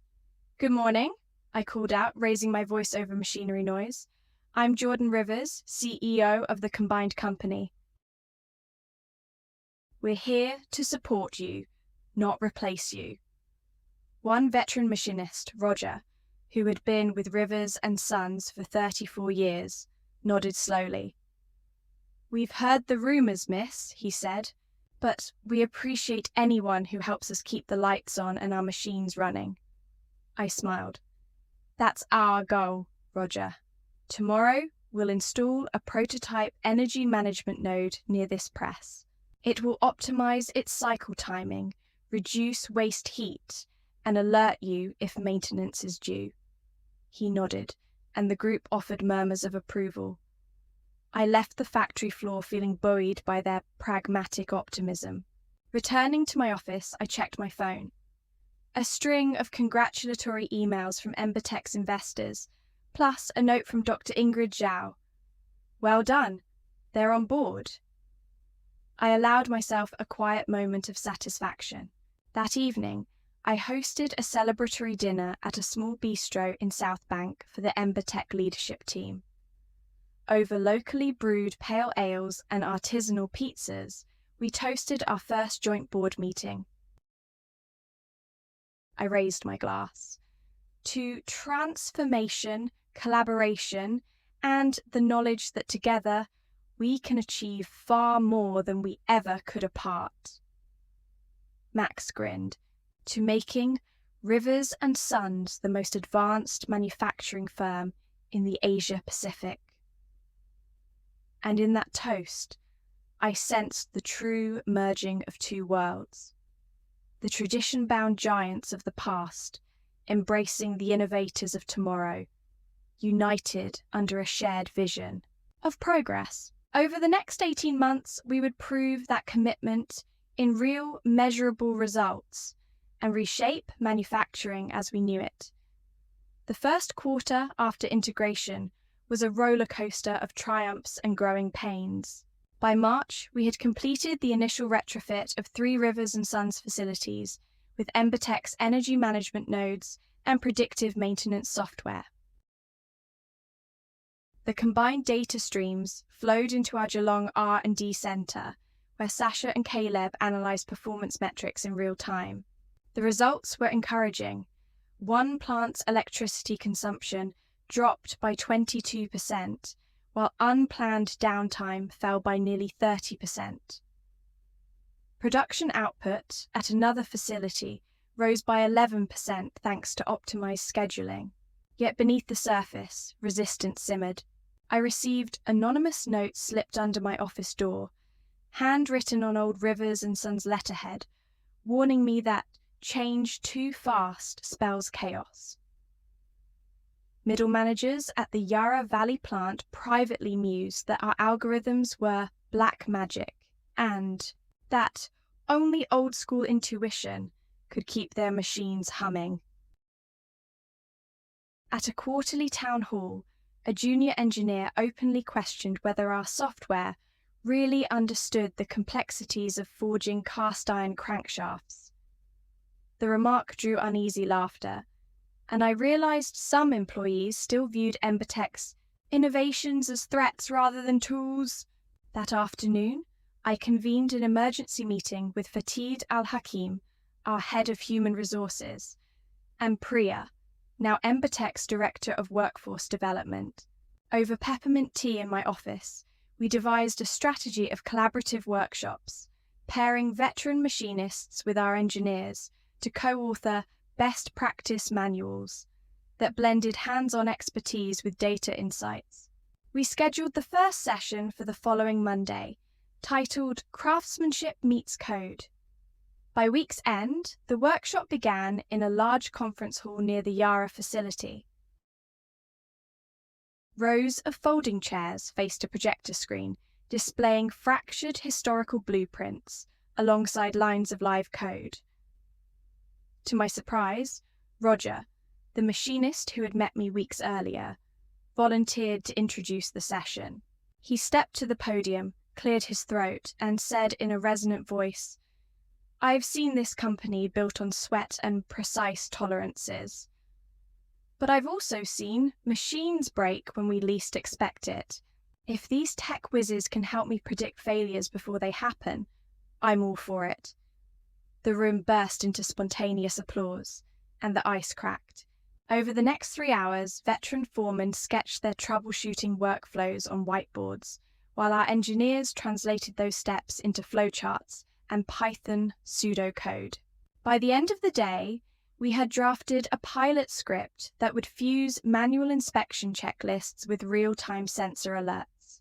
"Good morning," I called out, raising my voice over machinery noise. "I'm Jordan Rivers, CEO of the combined company. We're here to support you, not replace you." One veteran machinist, Roger, who had been with Rivers and Sons for 34 years, nodded slowly. "We've heard the rumors, miss," he said, "but we appreciate anyone who helps us keep the lights on and our machines running." I smiled. "That's our goal, Roger. Tomorrow, we'll install a prototype energy management node near this press. It will optimize its cycle timing, reduce waste heat, and alert you if maintenance is due. He nodded, and the group offered murmurs of approval. I left the factory floor feeling buoyed by their pragmatic optimism. Returning to my office, I checked my phone. A string of congratulatory emails from Embertech's investors, plus a note from Dr. Ingrid Zhao. Well done, they're on board. I allowed myself a quiet moment of satisfaction. That evening, I hosted a celebratory dinner at a small bistro in South Bank for the Embertech leadership team. Over locally brewed pale ales and artisanal pizzas, we toasted our first joint board meeting. I raised my glass to transformation, collaboration, and the knowledge that together we can achieve far more than we ever could apart. Max grinned, to making Rivers and Sons the most advanced manufacturing firm in the Asia Pacific. And in that toast, I sensed the true merging of two worlds. The tradition-bound giants of the past, embracing the innovators of tomorrow, united under a shared vision of progress. Over the next 18 months, we would prove that commitment in real, measurable results and reshape manufacturing as we knew it. The first quarter after integration was a roller coaster of triumphs and growing pains. By March, we had completed the initial retrofit of 3 Rivers and Sons facilities with Embertech's energy management nodes and predictive maintenance software. The combined data streams flowed into our Geelong R&D Centre, where Sasha and Caleb analysed performance metrics in real time. The results were encouraging. One plant's electricity consumption dropped by 22%, while unplanned downtime fell by nearly 30%. Production output at another facility rose by 11% thanks to optimised scheduling. Yet beneath the surface, resistance simmered. I received anonymous notes slipped under my office door, handwritten on old Rivers and Sons letterhead, warning me that change too fast spells chaos. Middle managers at the Yarra Valley plant privately mused that our algorithms were black magic and that only old-school intuition could keep their machines humming. At a quarterly town hall, a junior engineer openly questioned whether our software really understood the complexities of forging cast-iron crankshafts. The remark drew uneasy laughter, and I realised some employees still viewed Embertech's innovations as threats rather than tools. That afternoon, I convened an emergency meeting with Fatid Al-Hakim, our head of human resources, and Priya, now Embertech's Director of Workforce Development. Over peppermint tea in my office, we devised a strategy of collaborative workshops, pairing veteran machinists with our engineers to co-author best practice manuals that blended hands-on expertise with data insights. We scheduled the first session for the following Monday, titled Craftsmanship Meets Code. By week's end, the workshop began in a large conference hall near the Yarra facility. Rows of folding chairs faced a projector screen, displaying fractured historical blueprints alongside lines of live code. To my surprise, Roger, the machinist who had met me weeks earlier, volunteered to introduce the session. He stepped to the podium, cleared his throat, and said in a resonant voice, "I've seen this company built on sweat and precise tolerances. But I've also seen machines break when we least expect it. If these tech whizzes can help me predict failures before they happen, I'm all for it." The room burst into spontaneous applause, and the ice cracked. Over the next 3 hours, veteran foremen sketched their troubleshooting workflows on whiteboards, while our engineers translated those steps into flowcharts and Python pseudocode. By the end of the day, we had drafted a pilot script that would fuse manual inspection checklists with real-time sensor alerts,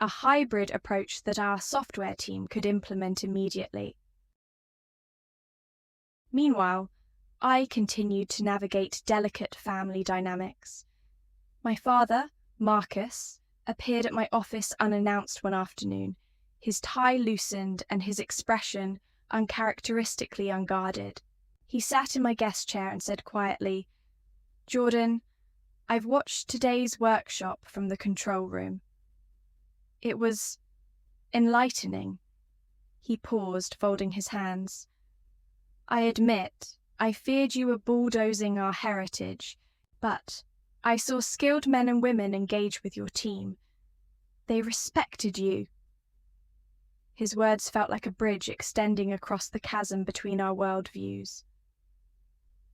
a hybrid approach that our software team could implement immediately. Meanwhile, I continued to navigate delicate family dynamics. My father, Marcus, appeared at my office unannounced one afternoon, his tie loosened and his expression uncharacteristically unguarded. He sat in my guest chair and said quietly, "Jordan, I've watched today's workshop from the control room. It was enlightening." He paused, folding his hands. "I admit, I feared you were bulldozing our heritage, but I saw skilled men and women engage with your team. They respected you." His words felt like a bridge extending across the chasm between our worldviews.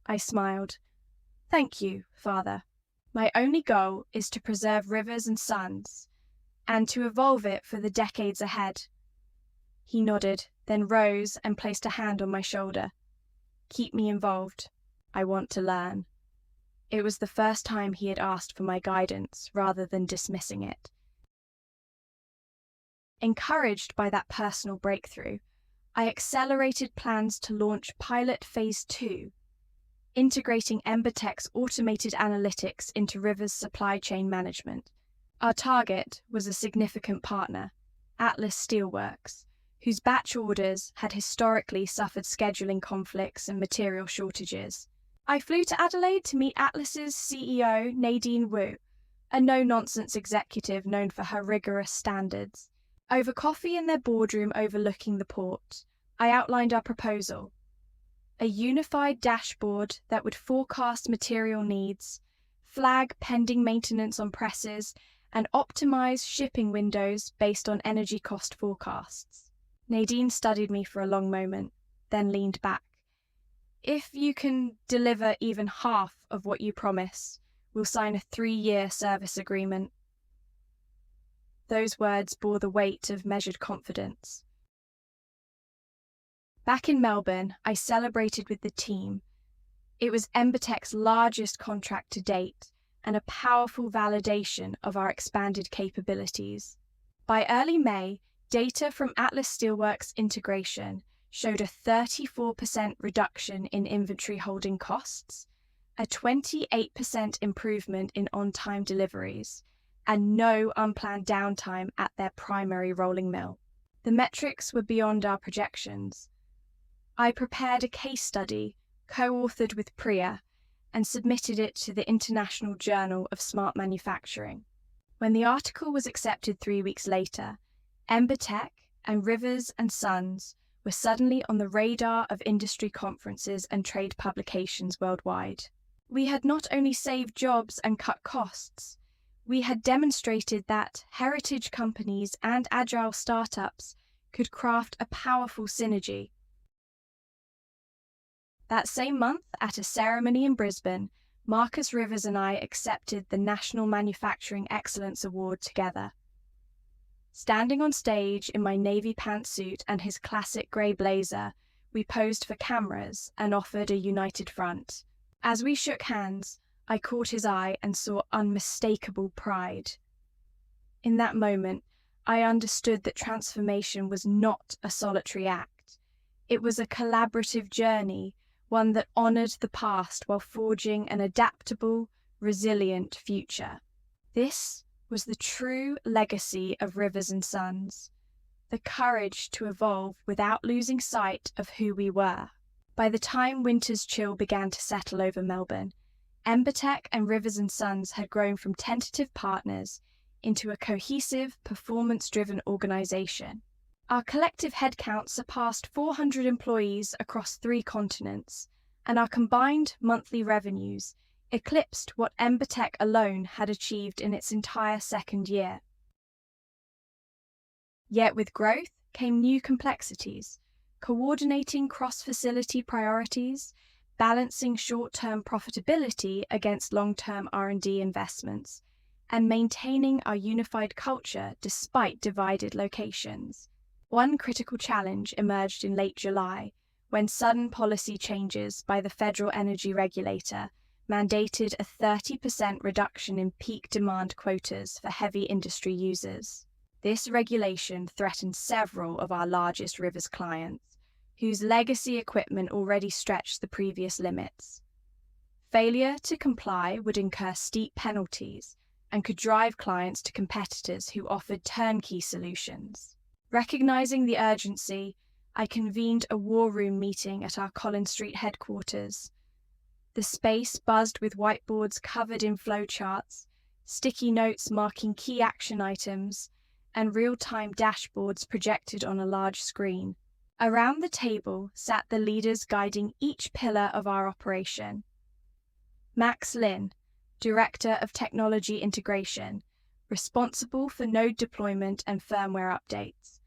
I smiled. "Thank you, Father. My only goal is to preserve rivers and suns, and to evolve it for the decades ahead." He nodded, then rose and placed a hand on my shoulder. "Keep me involved. I want to learn." It was the first time he had asked for my guidance rather than dismissing it. Encouraged by that personal breakthrough, I accelerated plans to launch Pilot Phase 2, integrating Embertech's automated analytics into River's supply chain management. Our target was a significant partner, Atlas Steelworks, whose batch orders had historically suffered scheduling conflicts and material shortages. I flew to Adelaide to meet Atlas's CEO, Nadine Wu, a no-nonsense executive known for her rigorous standards. Over coffee in their boardroom overlooking the port, I outlined our proposal: a unified dashboard that would forecast material needs, flag pending maintenance on presses, and optimize shipping windows based on energy cost forecasts. Nadine studied me for a long moment, then leaned back. "If you can deliver even half of what you promise, we'll sign a 3-year service agreement." Those words bore the weight of measured confidence. Back in Melbourne, I celebrated with the team. It was Embertech's largest contract to date and a powerful validation of our expanded capabilities. By early May, data from Atlas Steelworks integration showed a 34% reduction in inventory holding costs, a 28% improvement in on-time deliveries, and no unplanned downtime at their primary rolling mill. The metrics were beyond our projections. I prepared a case study, co-authored with Priya, and submitted it to the International Journal of Smart Manufacturing. When the article was accepted 3 weeks later, Embertech and Rivers and Sons were suddenly on the radar of industry conferences and trade publications worldwide. We had not only saved jobs and cut costs, we had demonstrated that heritage companies and agile startups could craft a powerful synergy. That same month, at a ceremony in Brisbane, Marcus Rivers and I accepted the National Manufacturing Excellence Award together. Standing on stage in my navy pantsuit and his classic grey blazer, we posed for cameras and offered a united front. As we shook hands, I caught his eye and saw unmistakable pride. In that moment, I understood that transformation was not a solitary act. It was a collaborative journey, one that honored the past while forging an adaptable, resilient future. This was the true legacy of Rivers and Sons, the courage to evolve without losing sight of who we were. By the time winter's chill began to settle over Melbourne, Embertech and Rivers and Sons had grown from tentative partners into a cohesive, performance-driven organization. Our collective headcount surpassed 400 employees across 3 continents, and our combined monthly revenues eclipsed what Embertech alone had achieved in its entire second year. Yet with growth came new complexities: coordinating cross-facility priorities, balancing short-term profitability against long-term R&D investments, and maintaining our unified culture despite divided locations. One critical challenge emerged in late July, when sudden policy changes by the Federal Energy Regulator mandated a 30% reduction in peak demand quotas for heavy industry users. This regulation threatened several of our largest Rivers clients, whose legacy equipment already stretched the previous limits. Failure to comply would incur steep penalties and could drive clients to competitors who offered turnkey solutions. Recognizing the urgency, I convened a war room meeting at our Collins Street headquarters. The space buzzed with whiteboards covered in flowcharts, sticky notes marking key action items, and real-time dashboards projected on a large screen. Around the table sat the leaders guiding each pillar of our operation. Max Lin, Director of Technology Integration, responsible for node deployment and firmware updates.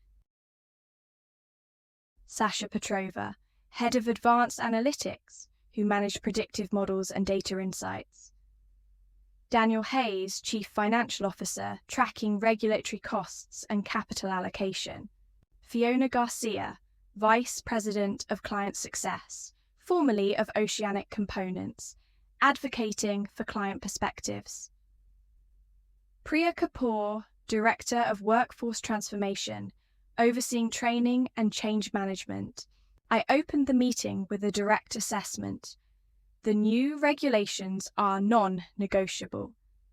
Sasha Petrova, Head of Advanced Analytics, who managed predictive models and data insights. Daniel Hayes, Chief Financial Officer, tracking regulatory costs and capital allocation. Fiona Garcia, Vice President of Client Success, formerly of Oceanic Components, advocating for client perspectives. Priya Kapoor, Director of Workforce Transformation, overseeing training and change management. I opened the meeting with a direct assessment. The new regulations are non-negotiable.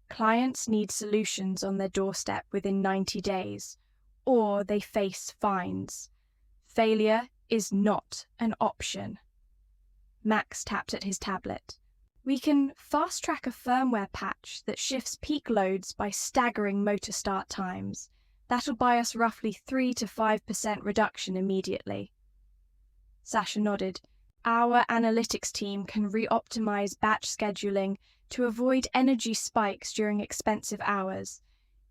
Clients need solutions on their doorstep within 90 days, or they face fines. Failure is not an option. Max tapped at his tablet. We can fast-track a firmware patch that shifts peak loads by staggering motor start times. That'll buy us roughly 3 to 5% reduction immediately. Sasha nodded. Our analytics team can re-optimize batch scheduling to avoid energy spikes during expensive hours.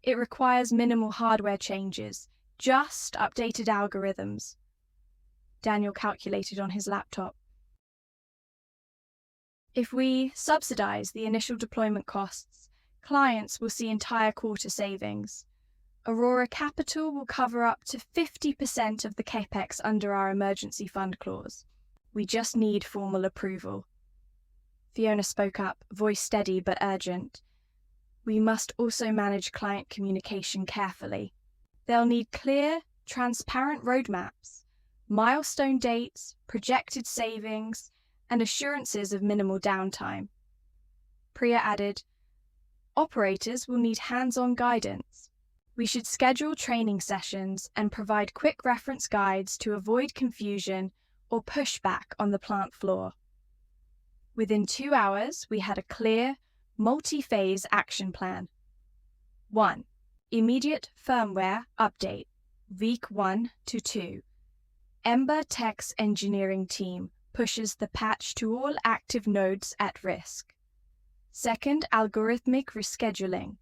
It requires minimal hardware changes, just updated algorithms. Daniel calculated on his laptop. If we subsidize the initial deployment costs, clients will see entire quarter savings. Aurora Capital will cover up to 50% of the capex under our emergency fund clause. We just need formal approval. Fiona spoke up, voice steady but urgent. We must also manage client communication carefully. They'll need clear, transparent roadmaps, milestone dates, projected savings, and assurances of minimal downtime. Priya added, operators will need hands-on guidance. We should schedule training sessions and provide quick reference guides to avoid confusion or pushback on the plant floor. Within 2 hours, we had a clear, multi-phase action plan. 1. Immediate firmware update, week 1 to 2. Ember Tech's engineering team pushes the patch to all active nodes at risk. Second, algorithmic rescheduling,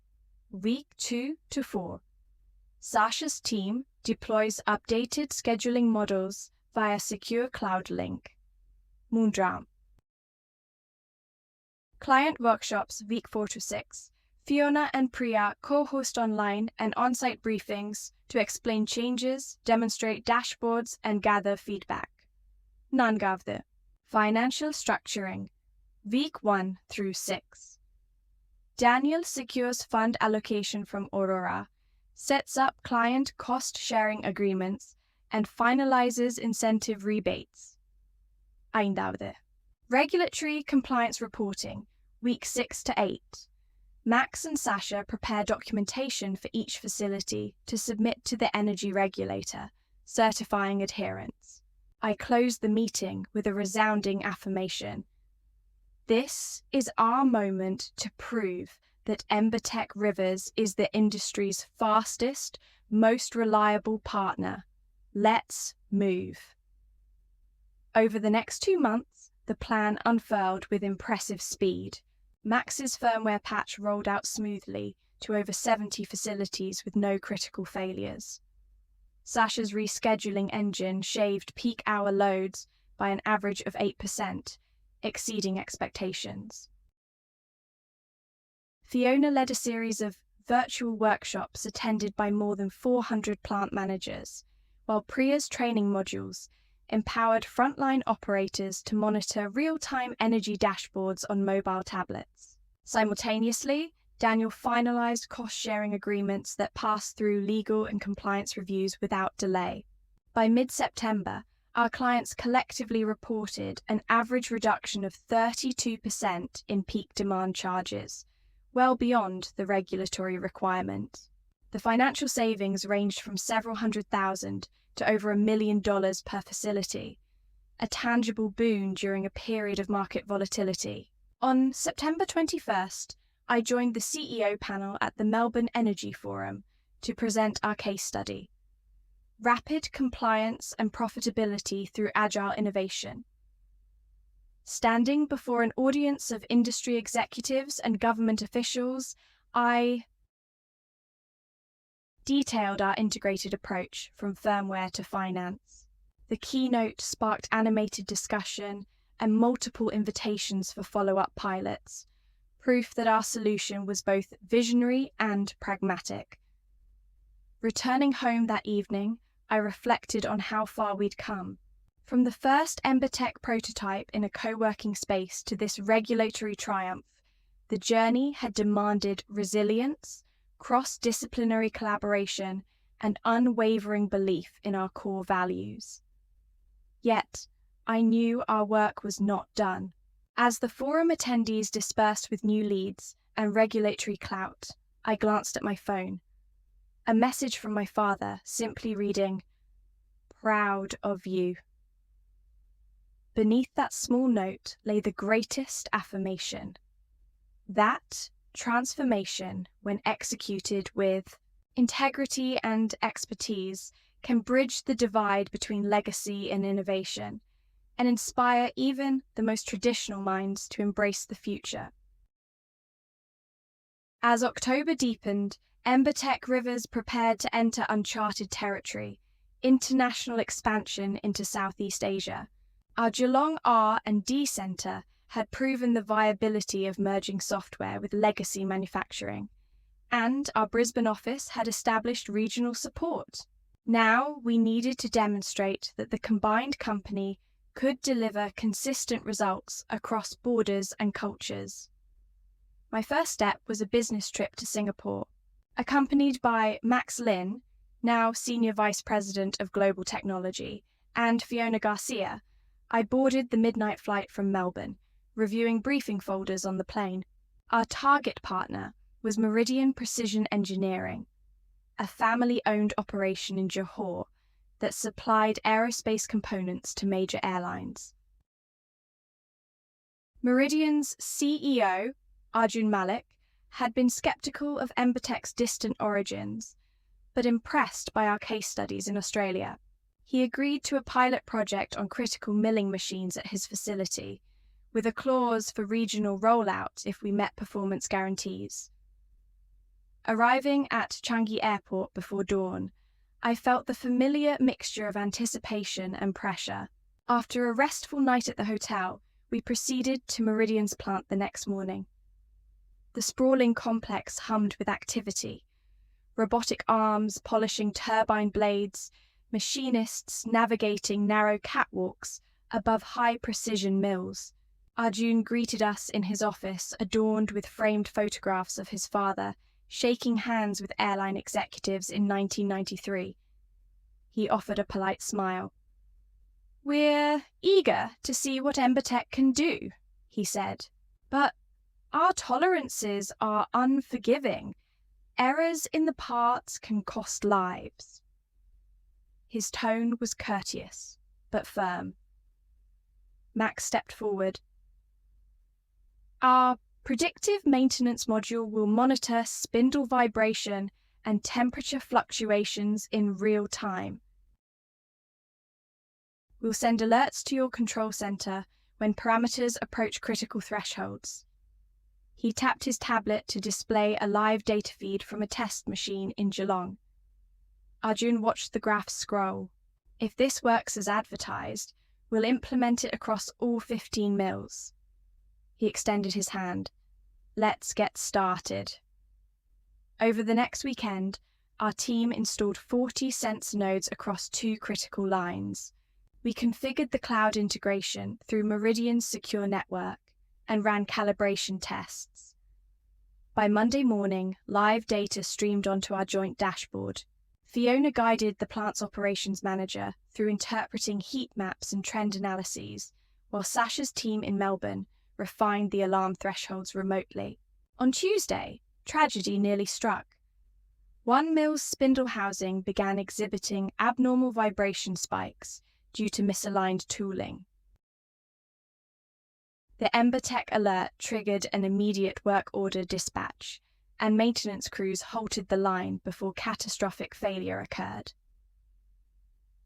week 2 to 4. Sasha's team deploys updated scheduling models via secure cloud link. Moondram. Client workshops, week 4 to 6. Fiona and Priya co-host online and on-site briefings to explain changes, demonstrate dashboards, and gather feedback. Nangavde. Financial structuring, week 1 through 6. Daniel secures fund allocation from Aurora, sets up client cost-sharing agreements, and finalizes incentive rebates. Eindavde. Regulatory compliance reporting, week 6 to 8. Max and Sasha prepare documentation for each facility to submit to the energy regulator, certifying adherence. I closed the meeting with a resounding affirmation. This is our moment to prove that Embertech Rivers is the industry's fastest, most reliable partner. Let's move. Over the next 2 months, the plan unfurled with impressive speed. Max's firmware patch rolled out smoothly to over 70 facilities with no critical failures. Sasha's rescheduling engine shaved peak hour loads by an average of 8%, exceeding expectations. Fiona led a series of virtual workshops attended by more than 400 plant managers, while Priya's training modules empowered frontline operators to monitor real-time energy dashboards on mobile tablets. Simultaneously, Daniel finalized cost-sharing agreements that passed through legal and compliance reviews without delay. By mid-September, Our clients collectively reported an average reduction of 32% in peak demand charges, well beyond the regulatory requirement. The financial savings ranged from several $100,000 to over $1 million per facility, a tangible boon during a period of market volatility. On September 21st, I joined the CEO panel at the Melbourne Energy Forum to present our case study, Rapid Compliance and Profitability through Agile Innovation. Standing before an audience of industry executives and government officials, I detailed our integrated approach from firmware to finance. The keynote sparked animated discussion and multiple invitations for follow-up pilots, proof that our solution was both visionary and pragmatic. Returning home that evening, I reflected on how far we'd come. From the first EmberTech prototype in a co-working space to this regulatory triumph, the journey had demanded resilience, cross-disciplinary collaboration, and unwavering belief in our core values. Yet, I knew our work was not done. As the forum attendees dispersed with new leads and regulatory clout, I glanced at my phone. A message from my father, simply reading, "Proud of you." Beneath that small note lay the greatest affirmation. That transformation, when executed with integrity and expertise, can bridge the divide between legacy and innovation, and inspire even the most traditional minds to embrace the future. As October deepened, EmberTech Rivers prepared to enter uncharted territory, international expansion into Southeast Asia. Our Geelong R&D Centre had proven the viability of merging software with legacy manufacturing, and our Brisbane office had established regional support. Now we needed to demonstrate that the combined company could deliver consistent results across borders and cultures. My first step was a business trip to Singapore. Accompanied by Max Lin, now Senior Vice President of Global Technology, and Fiona Garcia, I boarded the midnight flight from Melbourne, reviewing briefing folders on the plane. Our target partner was Meridian Precision Engineering, a family-owned operation in Johor that supplied aerospace components to major airlines. Meridian's CEO, Arjun Malik, had been skeptical of EmberTech's distant origins, but impressed by our case studies in Australia. He agreed to a pilot project on critical milling machines at his facility, with a clause for regional rollout if we met performance guarantees. Arriving at Changi Airport before dawn, I felt the familiar mixture of anticipation and pressure. After a restful night at the hotel, we proceeded to Meridian's plant the next morning. The sprawling complex hummed with activity. Robotic arms polishing turbine blades, machinists navigating narrow catwalks above high-precision mills. Arjun greeted us in his office, adorned with framed photographs of his father, shaking hands with airline executives in 1993. He offered a polite smile. "We're eager to see what EmberTech can do," he said, "but our tolerances are unforgiving. Errors in the parts can cost lives." His tone was courteous, but firm. Max stepped forward. "Our predictive maintenance module will monitor spindle vibration and temperature fluctuations in real time. We'll send alerts to your control center when parameters approach critical thresholds." He tapped his tablet to display a live data feed from a test machine in Geelong. Arjun watched the graphs scroll. "If this works as advertised, we'll implement it across all 15 mills." He extended his hand. "Let's get started." Over the next weekend, our team installed 40 sensor nodes across 2 critical lines. We configured the cloud integration through Meridian's secure network and ran calibration tests. By Monday morning, live data streamed onto our joint dashboard. Fiona guided the plant's operations manager through interpreting heat maps and trend analyses, while Sasha's team in Melbourne refined the alarm thresholds remotely. On Tuesday, tragedy nearly struck. One mill's spindle housing began exhibiting abnormal vibration spikes due to misaligned tooling. The EmberTech alert triggered an immediate work order dispatch, and maintenance crews halted the line before catastrophic failure occurred.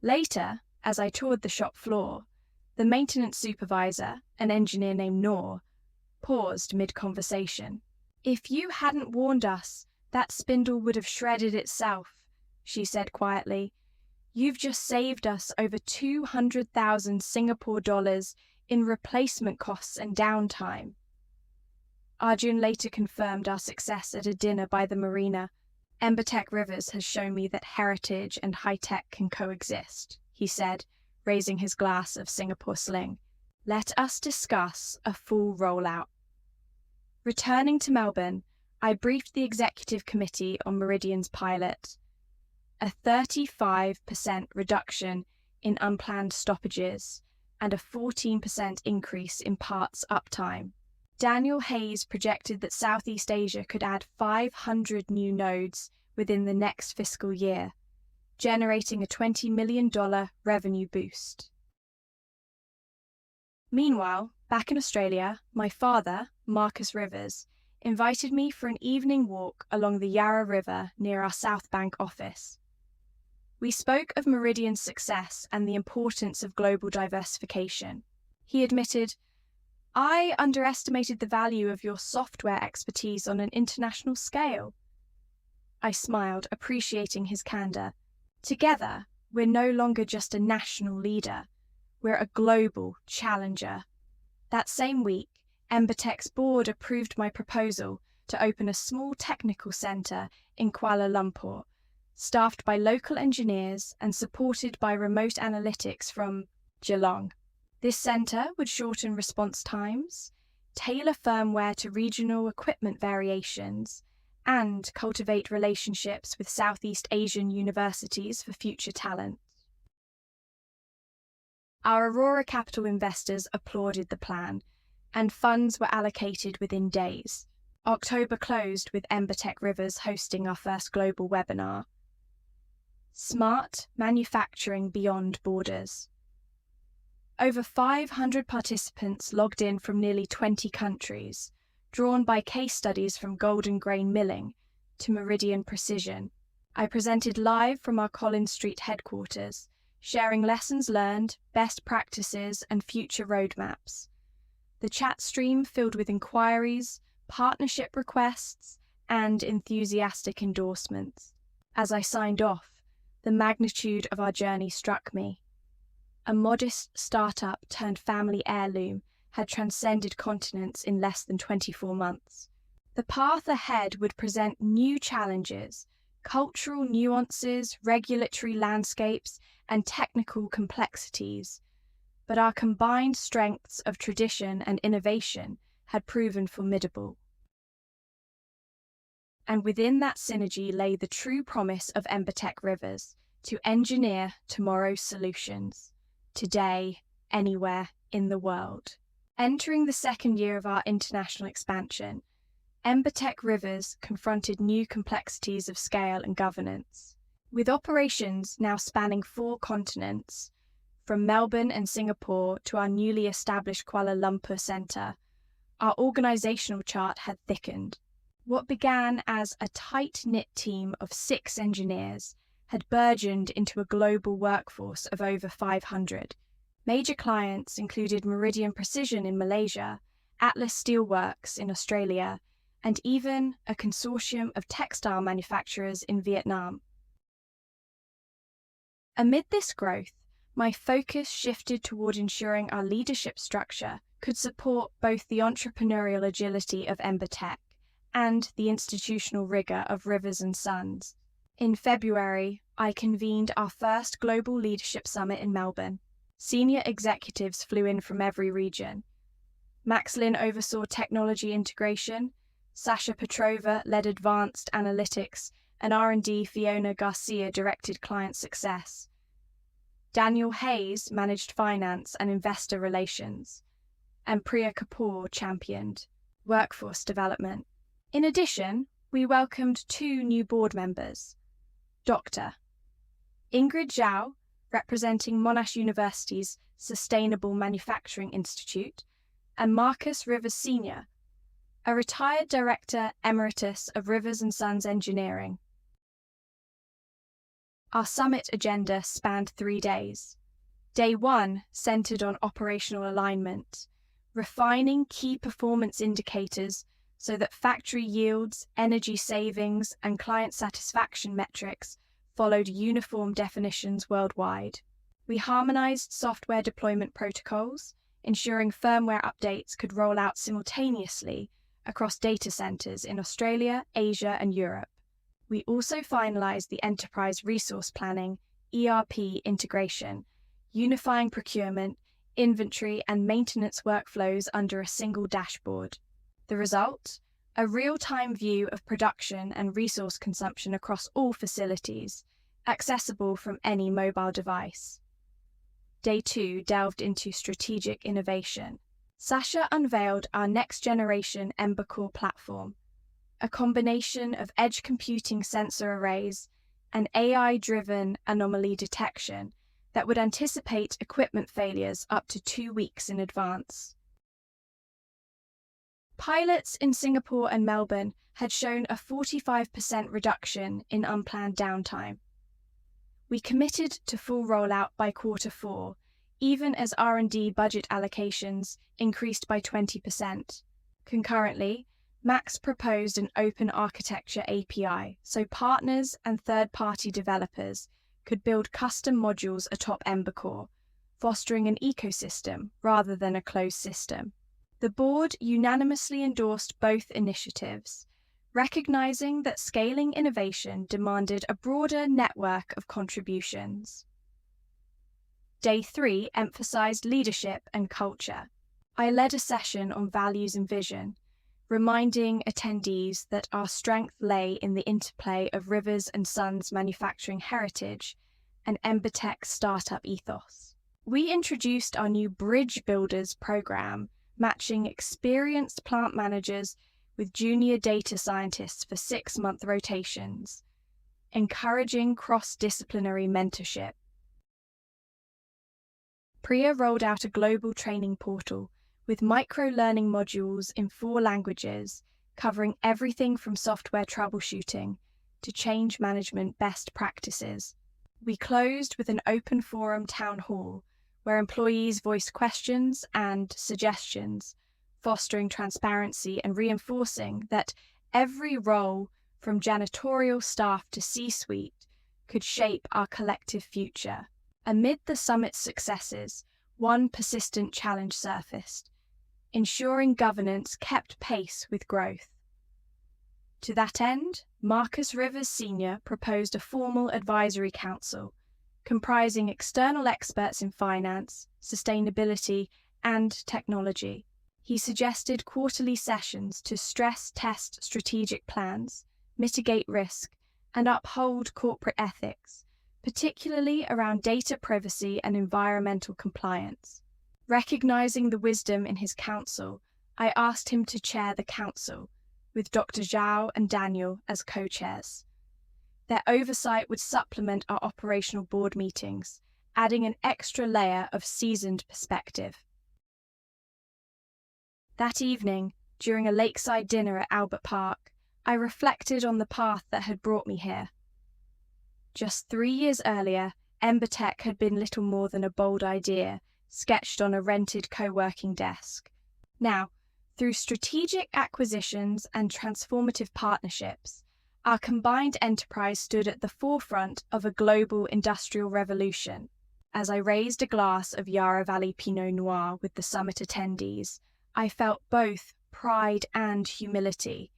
Later, as I toured the shop floor, the maintenance supervisor, an engineer named Noor, paused mid-conversation. "If you hadn't warned us, that spindle would have shredded itself," she said quietly. "You've just saved us over 200,000 Singapore dollars in replacement costs and downtime." Arjun later confirmed our success at a dinner by the marina. "EmberTech Rivers has shown me that heritage and high-tech can coexist," he said, raising his glass of Singapore Sling. "Let us discuss a full rollout." Returning to Melbourne, I briefed the executive committee on Meridian's pilot. A 35% reduction in unplanned stoppages and a 14% increase in parts uptime. Daniel Hayes projected that Southeast Asia could add 500 new nodes within the next fiscal year, generating a $20 million revenue boost. Meanwhile, back in Australia, my father, Marcus Rivers, invited me for an evening walk along the Yarra River near our South Bank office. We spoke of Meridian's success and the importance of global diversification. He admitted, "I underestimated the value of your software expertise on an international scale." I smiled, appreciating his candor. Together, we're no longer just a national leader. We're a global challenger. That same week, EmberTech's board approved my proposal to open a small technical center in Kuala Lumpur, staffed by local engineers and supported by remote analytics from Geelong. This center would shorten response times, tailor firmware to regional equipment variations, and cultivate relationships with Southeast Asian universities for future talent. Our Aurora Capital investors applauded the plan, and funds were allocated within days. October closed with EmberTech Rivers hosting our first global webinar. Smart Manufacturing Beyond Borders. Over 500 participants logged in from nearly 20 countries, drawn by case studies from golden grain milling to Meridian Precision. I presented live from our Collins Street headquarters, sharing lessons learned, best practices, and future roadmaps. The chat stream filled with inquiries, partnership requests, and enthusiastic endorsements. As I signed off, the magnitude of our journey struck me. A modest startup turned family heirloom had transcended continents in less than 24 months. The path ahead would present new challenges, cultural nuances, regulatory landscapes, and technical complexities, but our combined strengths of tradition and innovation had proven formidable. And within that synergy lay the true promise of EmberTech Rivers to engineer tomorrow's solutions, today, anywhere in the world. Entering the second year of our international expansion, EmberTech Rivers confronted new complexities of scale and governance. With operations now spanning 4 continents, from Melbourne and Singapore to our newly established Kuala Lumpur centre, our organisational chart had thickened. What began as a tight-knit team of 6 engineers had burgeoned into a global workforce of over 500. Major clients included Meridian Precision in Malaysia, Atlas Steelworks in Australia, and even a consortium of textile manufacturers in Vietnam. Amid this growth, my focus shifted toward ensuring our leadership structure could support both the entrepreneurial agility of EmberTech and the institutional rigor of Rivers & Sons. In February, I convened our first Global Leadership Summit in Melbourne. Senior executives flew in from every region. Max Lin oversaw technology integration, Sasha Petrova led advanced analytics, and R&D Fiona Garcia directed client success. Daniel Hayes managed finance and investor relations, and Priya Kapoor championed workforce development. In addition, we welcomed 2 new board members. Dr. Ingrid Zhao, representing Monash University's Sustainable Manufacturing Institute, and Marcus Rivers Sr., a retired Director Emeritus of Rivers & Sons Engineering. Our summit agenda spanned 3 days. Day 1 centered on operational alignment, refining key performance indicators so that factory yields, energy savings, and client satisfaction metrics followed uniform definitions worldwide. We harmonized software deployment protocols, ensuring firmware updates could roll out simultaneously across data centers in Australia, Asia, and Europe. We also finalized the enterprise resource planning (ERP) integration, unifying procurement, inventory, and maintenance workflows under a single dashboard. The result? A real-time view of production and resource consumption across all facilities, accessible from any mobile device. Day 2 delved into strategic innovation. Sasha unveiled our next-generation Ember Core platform, a combination of edge computing sensor arrays and AI-driven anomaly detection that would anticipate equipment failures up to 2 weeks in advance. Pilots in Singapore and Melbourne had shown a 45% reduction in unplanned downtime. We committed to full rollout by Q4, even as R&D budget allocations increased by 20%. Concurrently, Max proposed an open architecture API so partners and third-party developers could build custom modules atop Ember Core, fostering an ecosystem rather than a closed system. The board unanimously endorsed both initiatives, recognizing that scaling innovation demanded a broader network of contributions. Day 3 emphasized leadership and culture. I led a session on values and vision, reminding attendees that our strength lay in the interplay of Rivers & Sons manufacturing heritage and Embertech's startup ethos. We introduced our new Bridge Builders program, matching experienced plant managers with junior data scientists for 6-month rotations, encouraging cross-disciplinary mentorship. Priya rolled out a global training portal with micro-learning modules in 4 languages, covering everything from software troubleshooting to change management best practices. We closed with an open forum town hall where employees voiced questions and suggestions, fostering transparency and reinforcing that every role, from janitorial staff to C-suite, could shape our collective future. Amid the summit's successes, one persistent challenge surfaced: ensuring governance kept pace with growth. To that end, Marcus Rivers Sr. proposed a formal advisory council comprising external experts in finance, sustainability, and technology. He suggested quarterly sessions to stress test strategic plans, mitigate risk, and uphold corporate ethics, particularly around data privacy and environmental compliance. Recognizing the wisdom in his council, I asked him to chair the council, with Dr. Zhao and Daniel as co-chairs. Their oversight would supplement our operational board meetings, adding an extra layer of seasoned perspective. That evening, during a lakeside dinner at Albert Park, I reflected on the path that had brought me here. Just 3 years earlier, Embertech had been little more than a bold idea, sketched on a rented co-working desk. Now, through strategic acquisitions and transformative partnerships, our combined enterprise stood at the forefront of a global industrial revolution. As I raised a glass of Yarra Valley Pinot Noir with the summit attendees, I felt both pride and humility.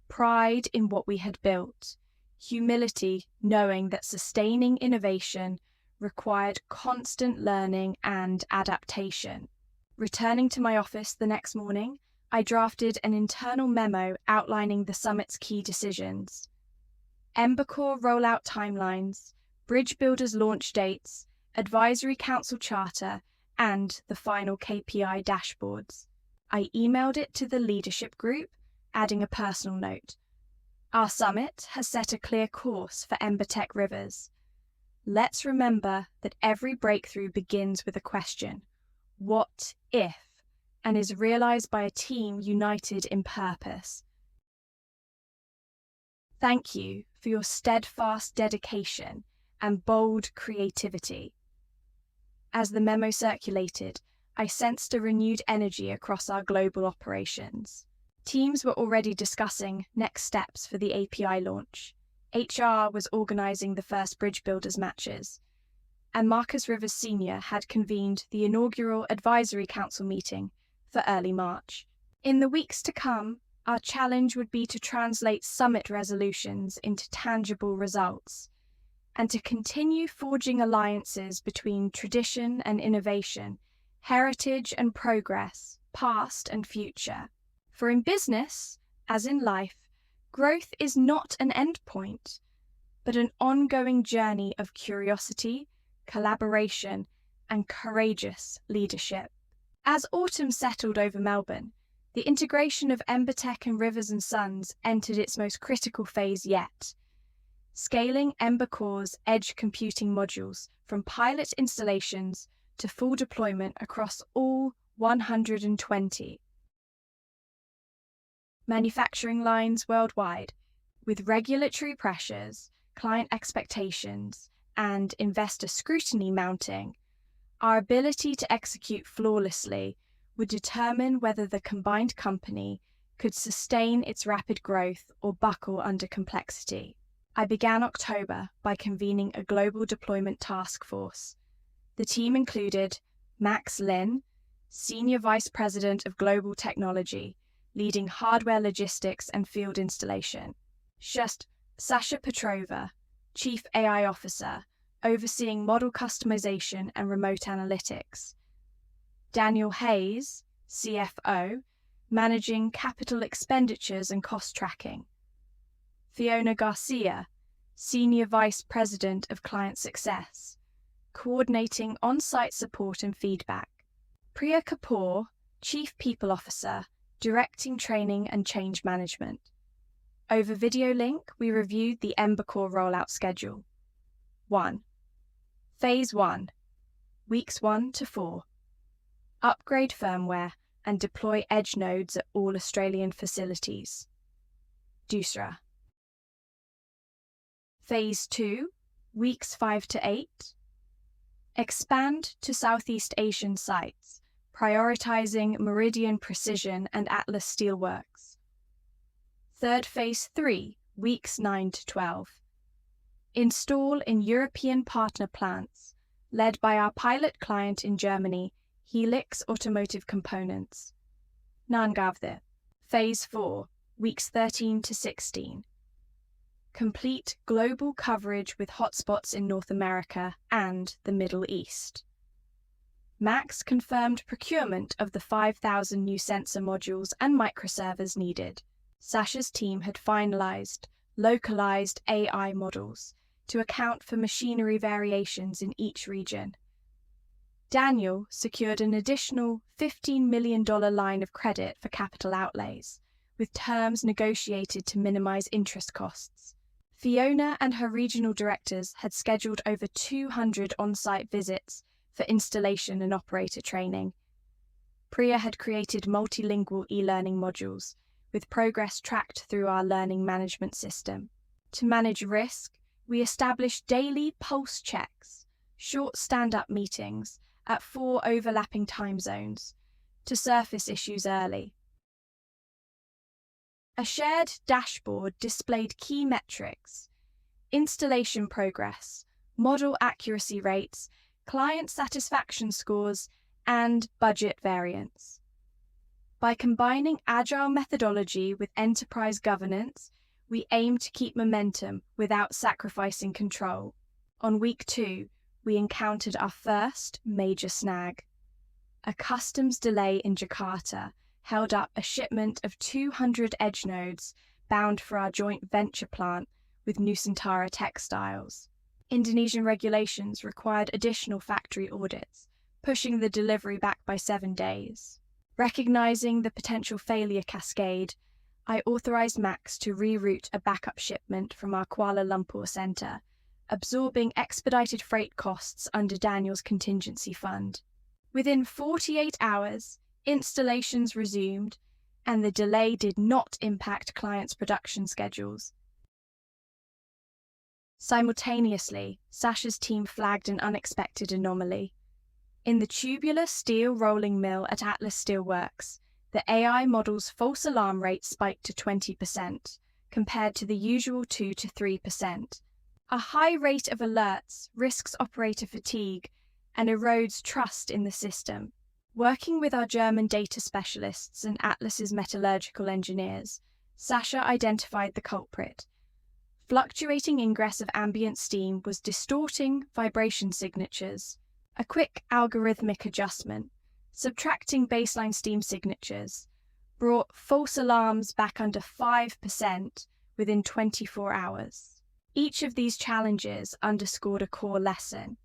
Pride in what we had built, humility knowing that sustaining innovation required constant learning and adaptation. Returning to my office the next morning, I drafted an internal memo outlining the summit's key decisions. Embercore rollout timelines, Bridge Builders launch dates, Advisory Council charter, and the final KPI dashboards. I emailed it to the leadership group, adding a personal note. Our summit has set a clear course for Embertech Rivers. Let's remember that every breakthrough begins with a question, what if, and is realized by a team united in purpose. Thank you for your steadfast dedication and bold creativity. As the memo circulated, I sensed a renewed energy across our global operations. Teams were already discussing next steps for the API launch. HR was organizing the first Bridge Builders matches, and Marcus Rivers Sr. had convened the inaugural Advisory Council meeting for early March. In the weeks to come, our challenge would be to translate summit resolutions into tangible results, and to continue forging alliances between tradition and innovation, heritage and progress, past and future. For in business, as in life, growth is not an endpoint, but an ongoing journey of curiosity, collaboration, and courageous leadership. As autumn settled over Melbourne, the integration of Embertech and Rivers & Sons entered its most critical phase yet, scaling Embercore's edge computing modules from pilot installations to full deployment across all 120 manufacturing lines worldwide. With regulatory pressures, client expectations, and investor scrutiny mounting, our ability to execute flawlessly would determine whether the combined company could sustain its rapid growth or buckle under complexity. I began October by convening a global deployment task force. The team included Max Lin, Senior Vice President of Global Technology, leading hardware logistics and field installation. Sasha Petrova, Chief AI Officer, overseeing model customization and remote analytics. Daniel Hayes, CFO, managing capital expenditures and cost tracking. Fiona Garcia, Senior Vice President of Client Success, coordinating on-site support and feedback. Priya Kapoor, Chief People Officer, directing training and change management. Over video link, we reviewed the Embercore rollout schedule. 1. Phase 1, weeks 1 to 4. Upgrade firmware and deploy edge nodes at all Australian facilities. Dusra. Phase 2, weeks 5 to 8. Expand to Southeast Asian sites, prioritizing Meridian Precision and Atlas Steelworks. Third Phase 3, weeks 9 to 12. Install in European partner plants, led by our pilot client in Germany, Helix Automotive Components. Nangavde. Phase 4, weeks 13 to 16. Complete global coverage with hotspots in North America and the Middle East. Max confirmed procurement of the 5,000 new sensor modules and microservers needed. Sasha's team had finalized localized AI models to account for machinery variations in each region. Daniel secured an additional $15 million line of credit for capital outlays, with terms negotiated to minimize interest costs. Fiona and her regional directors had scheduled over 200 on-site visits for installation and operator training. Priya had created multilingual e-learning modules, with progress tracked through our learning management system. To manage risk, we established daily pulse checks, short stand-up meetings at 4 overlapping time zones, to surface issues early. A shared dashboard displayed key metrics: installation progress, model accuracy rates, client satisfaction scores, and budget variance. By combining agile methodology with enterprise governance, we aim to keep momentum without sacrificing control. On week 2, we encountered our first major snag. A customs delay in Jakarta held up a shipment of 200 edge nodes bound for our joint venture plant with Nusantara Textiles. Indonesian regulations required additional factory audits, pushing the delivery back by 7 days. Recognizing the potential failure cascade, I authorized Max to reroute a backup shipment from our Kuala Lumpur center, absorbing expedited freight costs under Daniel's contingency fund. Within 48 hours, installations resumed, and the delay did not impact clients' production schedules. Simultaneously, Sasha's team flagged an unexpected anomaly. In the tubular steel rolling mill at Atlas Steelworks, the AI model's false alarm rate spiked to 20%, compared to the usual 2 to 3%. A high rate of alerts risks operator fatigue and erodes trust in the system. Working with our German data specialists and Atlas's metallurgical engineers, Sasha identified the culprit. Fluctuating ingress of ambient steam was distorting vibration signatures. A quick algorithmic adjustment, subtracting baseline steam signatures, brought false alarms back under 5% within 24 hours. Each of these challenges underscored a core lesson.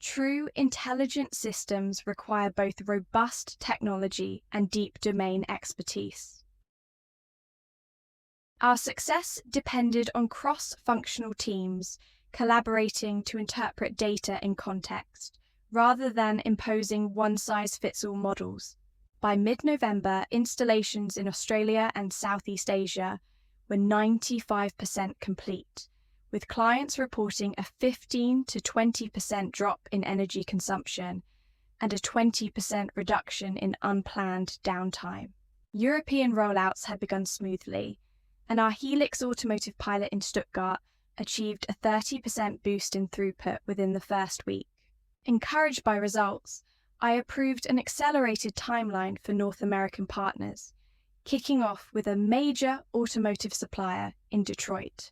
True intelligent systems require both robust technology and deep domain expertise. Our success depended on cross-functional teams collaborating to interpret data in context, rather than imposing one-size-fits-all models. By mid-November, installations in Australia and Southeast Asia were 95% complete, with clients reporting a 15 to 20% drop in energy consumption and a 20% reduction in unplanned downtime. European rollouts had begun smoothly, and our Helix automotive pilot in Stuttgart achieved a 30% boost in throughput within the first week. Encouraged by results, I approved an accelerated timeline for North American partners, kicking off with a major automotive supplier in Detroit.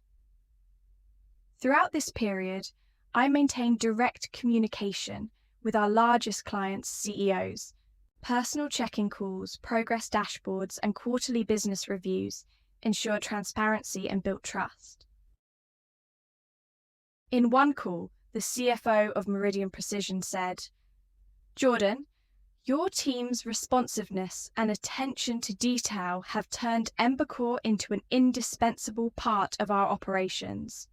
Throughout this period, I maintained direct communication with our largest clients' CEOs. Personal check-in calls, progress dashboards, and quarterly business reviews ensured transparency and built trust. In one call, the CFO of Meridian Precision said, "Jordan, your team's responsiveness and attention to detail have turned Embercore into an indispensable part of our operations."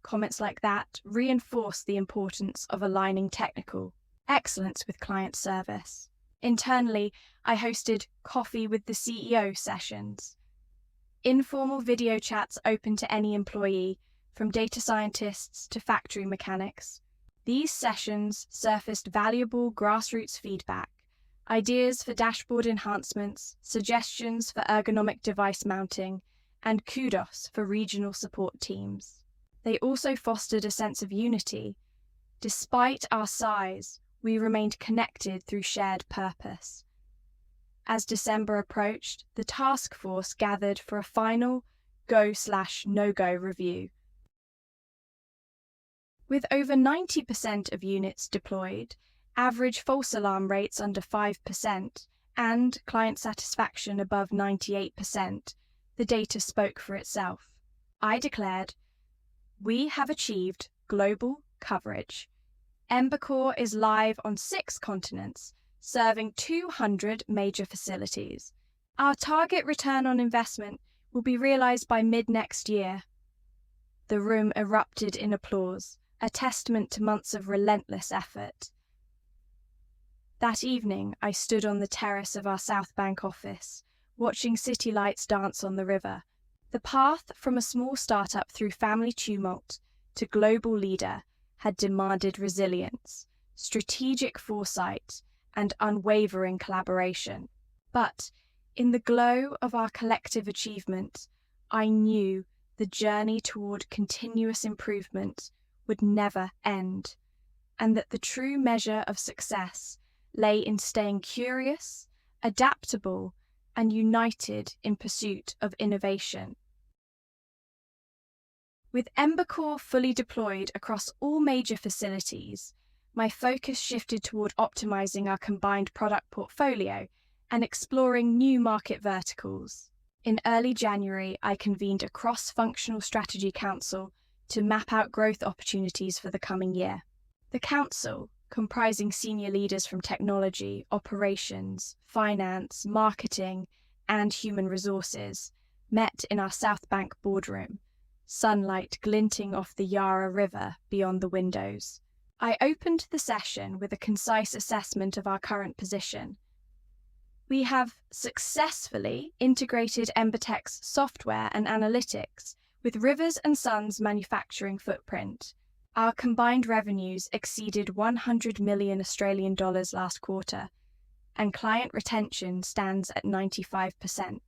Comments like that reinforce the importance of aligning technical excellence with client service. Internally, I hosted coffee with the CEO sessions, informal video chats open to any employee, from data scientists to factory mechanics. These sessions surfaced valuable grassroots feedback, ideas for dashboard enhancements, suggestions for ergonomic device mounting, and kudos for regional support teams. They also fostered a sense of unity. Despite our size, we remained connected through shared purpose. As December approached, the task force gathered for a final go/no-go review. With over 90% of units deployed, average false alarm rates under 5%, and client satisfaction above 98%, the data spoke for itself. I declared, "We have achieved global coverage. Embercore is live on 6 continents, serving 200 major facilities. Our target return on investment will be realized by mid-next year." The room erupted in applause, a testament to months of relentless effort. That evening, I stood on the terrace of our South Bank office, watching city lights dance on the river. The path from a small startup through family tumult to global leader had demanded resilience, strategic foresight, and unwavering collaboration. But in the glow of our collective achievement, I knew the journey toward continuous improvement would never end, and that the true measure of success lay in staying curious, adaptable, and united in pursuit of innovation. With Embercore fully deployed across all major facilities, my focus shifted toward optimizing our combined product portfolio and exploring new market verticals. In early January, I convened a cross-functional strategy council to map out growth opportunities for the coming year. The council, comprising senior leaders from technology, operations, finance, marketing, and human resources, met in our South Bank boardroom, sunlight glinting off the Yarra River beyond the windows. I opened the session with a concise assessment of our current position. We have successfully integrated Embertech's software and analytics with Rivers & Sons' manufacturing footprint. Our combined revenues exceeded 100 million Australian dollars last quarter, and client retention stands at 95%.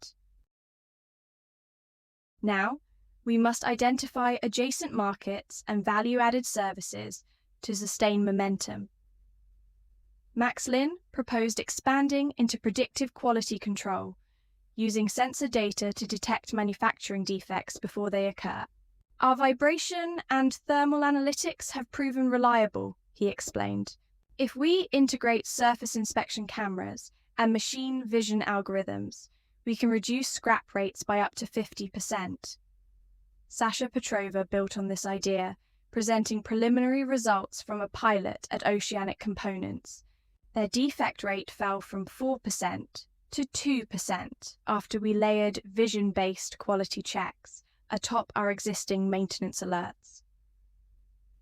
Now, we must identify adjacent markets and value-added services to sustain momentum. Max Lin proposed expanding into predictive quality control, using sensor data to detect manufacturing defects before they occur. Our vibration and thermal analytics have proven reliable, he explained. If we integrate surface inspection cameras and machine vision algorithms, we can reduce scrap rates by up to 50%. Sasha Petrova built on this idea, presenting preliminary results from a pilot at Oceanic Components. Their defect rate fell from 4% to 2% after we layered vision-based quality checks atop our existing maintenance alerts.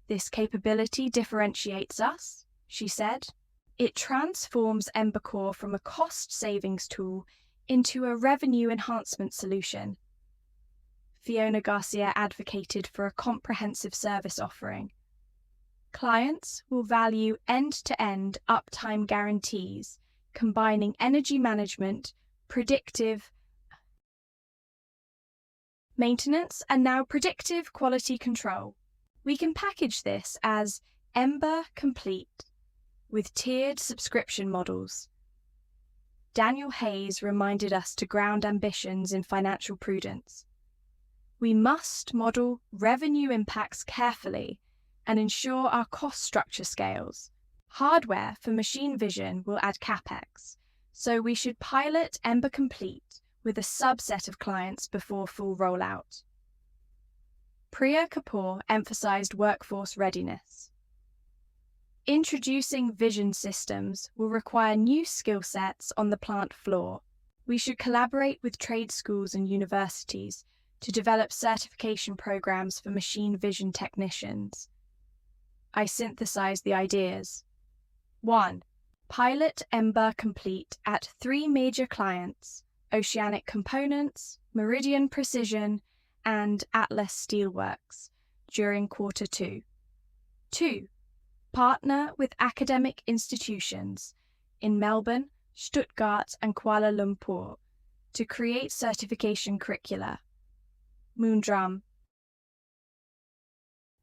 This capability differentiates us, she said. It transforms Embercore from a cost savings tool into a revenue enhancement solution. Fiona Garcia advocated for a comprehensive service offering. Clients will value end-to-end uptime guarantees, combining energy management, predictive maintenance, and now predictive quality control. We can package this as Ember Complete with tiered subscription models. Daniel Hayes reminded us to ground ambitions in financial prudence. We must model revenue impacts carefully and ensure our cost structure scales. Hardware for machine vision will add capex, so we should pilot Ember Complete with a subset of clients before full rollout. Priya Kapoor emphasized workforce readiness. Introducing vision systems will require new skill sets on the plant floor. We should collaborate with trade schools and universities to develop certification programs for machine vision technicians. I synthesized the ideas. 1. Pilot Ember Complete at 3 major clients: Oceanic Components, Meridian Precision, and Atlas Steelworks, during quarter 2. 2. Partner with academic institutions in Melbourne, Stuttgart, and Kuala Lumpur to create certification curricula. Moondrum.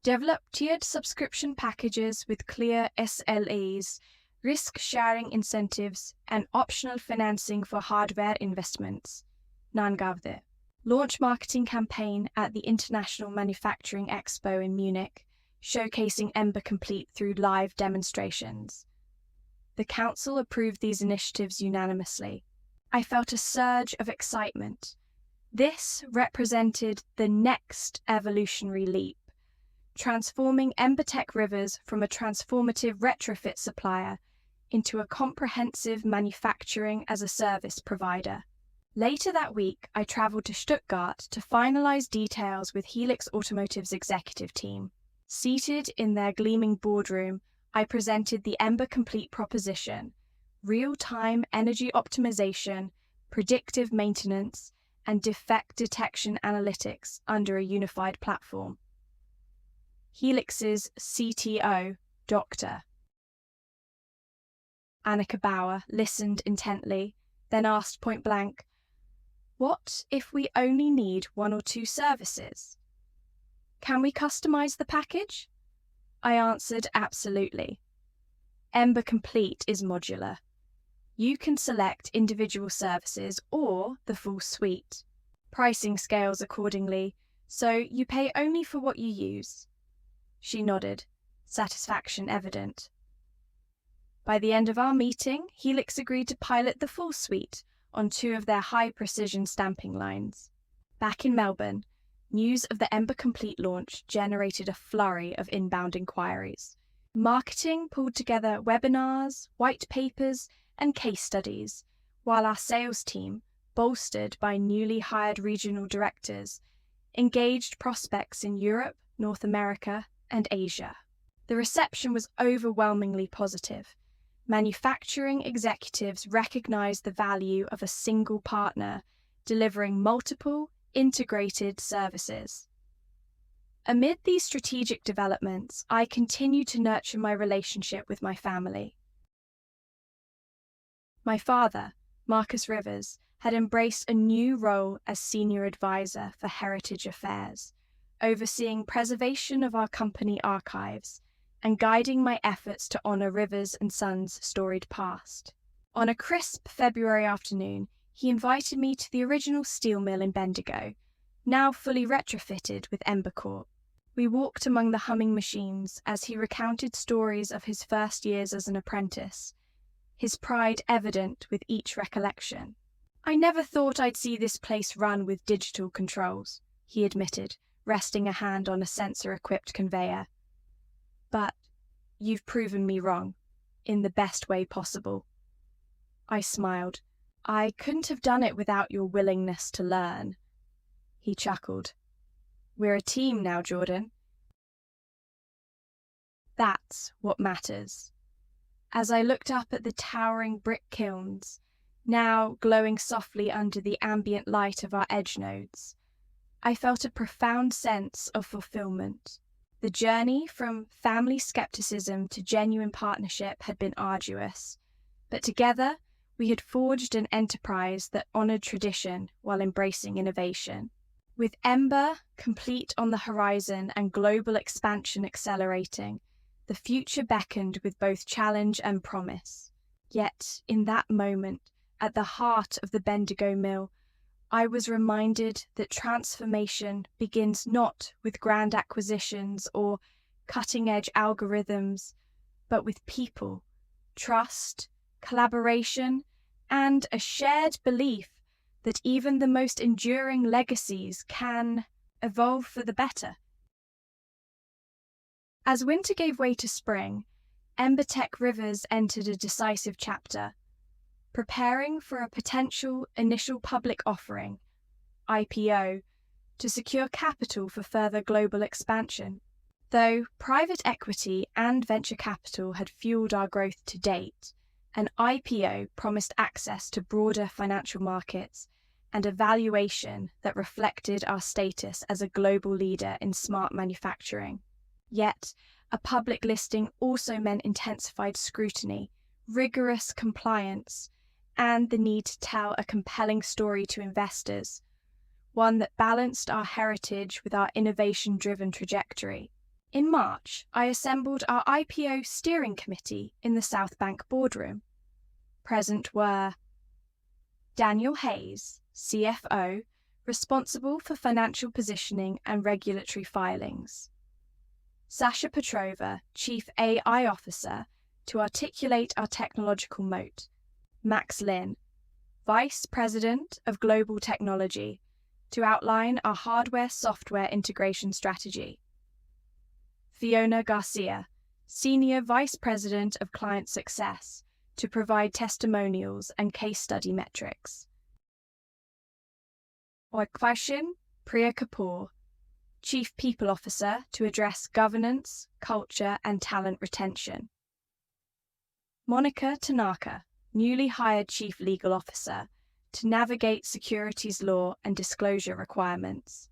Develop tiered subscription packages with clear SLAs, risk-sharing incentives, and optional financing for hardware investments. Nangavde. Launch marketing campaign at the International Manufacturing Expo in Munich, showcasing Ember Complete through live demonstrations. The Council approved these initiatives unanimously. I felt a surge of excitement. This represented the next evolutionary leap, transforming Embertech Rivers from a transformative retrofit supplier into a comprehensive manufacturing-as-a-service provider. Later that week, I traveled to Stuttgart to finalize details with Helix Automotive's executive team. Seated in their gleaming boardroom, I presented the Ember Complete proposition: real-time energy optimization, predictive maintenance, and defect detection analytics under a unified platform. Helix's CTO, Dr. Annika Bauer, listened intently, then asked point-blank, "What if we only need 1 or 2 services? Can we customize the package?" I answered, absolutely. Ember Complete is modular. You can select individual services or the full suite. Pricing scales accordingly, so you pay only for what you use. She nodded, satisfaction evident. By the end of our meeting, Helix agreed to pilot the full suite on two of their high-precision stamping lines. Back in Melbourne, news of the Ember Complete launch generated a flurry of inbound inquiries. Marketing pulled together webinars, white papers, and case studies, while our sales team, bolstered by newly hired regional directors, engaged prospects in Europe, North America, and Asia. The reception was overwhelmingly positive. Manufacturing executives recognized the value of a single partner delivering multiple, integrated services. Amid these strategic developments, I continue to nurture my relationship with my family. My father, Marcus Rivers, had embraced a new role as Senior Advisor for Heritage Affairs, overseeing preservation of our company archives and guiding my efforts to honor Rivers and Sons' storied past. On a crisp February afternoon, he invited me to the original steel mill in Bendigo, now fully retrofitted with Embercorp. We walked among the humming machines as he recounted stories of his first years as an apprentice, his pride evident with each recollection. "I never thought I'd see this place run with digital controls," he admitted, resting a hand on a sensor-equipped conveyor. "But you've proven me wrong, in the best way possible." I smiled. "I couldn't have done it without your willingness to learn." He chuckled. "We're a team now, Jordan." That's what matters. As I looked up at the towering brick kilns, now glowing softly under the ambient light of our edge nodes, I felt a profound sense of fulfillment. The journey from family skepticism to genuine partnership had been arduous, but together we had forged an enterprise that honored tradition while embracing innovation. With Ember complete on the horizon and global expansion accelerating, the future beckoned with both challenge and promise. Yet, in that moment, at the heart of the Bendigo mill, I was reminded that transformation begins not with grand acquisitions or cutting-edge algorithms, but with people, trust, collaboration, and a shared belief that even the most enduring legacies can evolve for the better. As winter gave way to spring, Embertech Rivers entered a decisive chapter, preparing for a potential initial public offering, IPO, to secure capital for further global expansion. Though private equity and venture capital had fueled our growth to date, an IPO promised access to broader financial markets and a valuation that reflected our status as a global leader in smart manufacturing. Yet, a public listing also meant intensified scrutiny, rigorous compliance, and the need to tell a compelling story to investors, one that balanced our heritage with our innovation-driven trajectory. In March, I assembled our IPO steering committee in the South Bank boardroom. Present were Daniel Hayes, CFO, responsible for financial positioning and regulatory filings; Sasha Petrova, Chief AI Officer, to articulate our technological moat; Max Lin, Vice President of Global Technology, to outline our hardware-software integration strategy; Fiona Garcia, Senior Vice President of Client Success, to provide testimonials and case study metrics; Orchestrated Priya Kapoor, Chief People Officer, to address governance, culture, and talent retention; Monica Tanaka, newly hired Chief Legal Officer, to navigate securities law and disclosure requirements;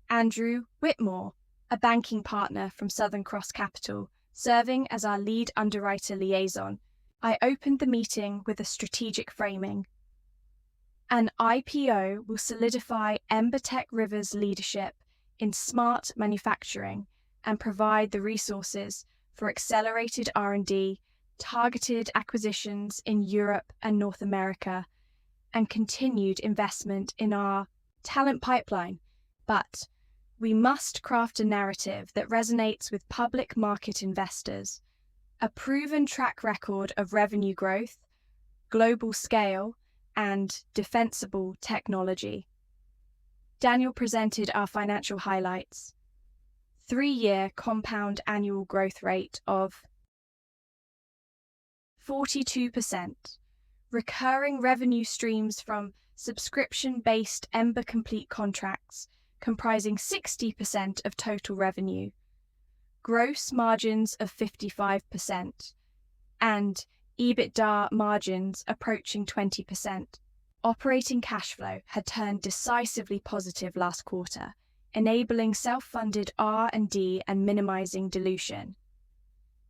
Andrew Whitmore, a banking partner from Southern Cross Capital, serving as our lead underwriter liaison. I opened the meeting with a strategic framing. An IPO will solidify Embertech Rivers' leadership in smart manufacturing and provide the resources for accelerated R&D, targeted acquisitions in Europe and North America, and continued investment in our talent pipeline. But we must craft a narrative that resonates with public market investors, a proven track record of revenue growth, global scale, and defensible technology. Daniel presented our financial highlights. 3-year compound annual growth rate of 42%. Recurring revenue streams from subscription-based Ember Complete contracts comprising 60% of total revenue. Gross margins of 55%. And EBITDA margins approaching 20%. Operating cash flow had turned decisively positive last quarter, enabling self-funded R&D and minimizing dilution.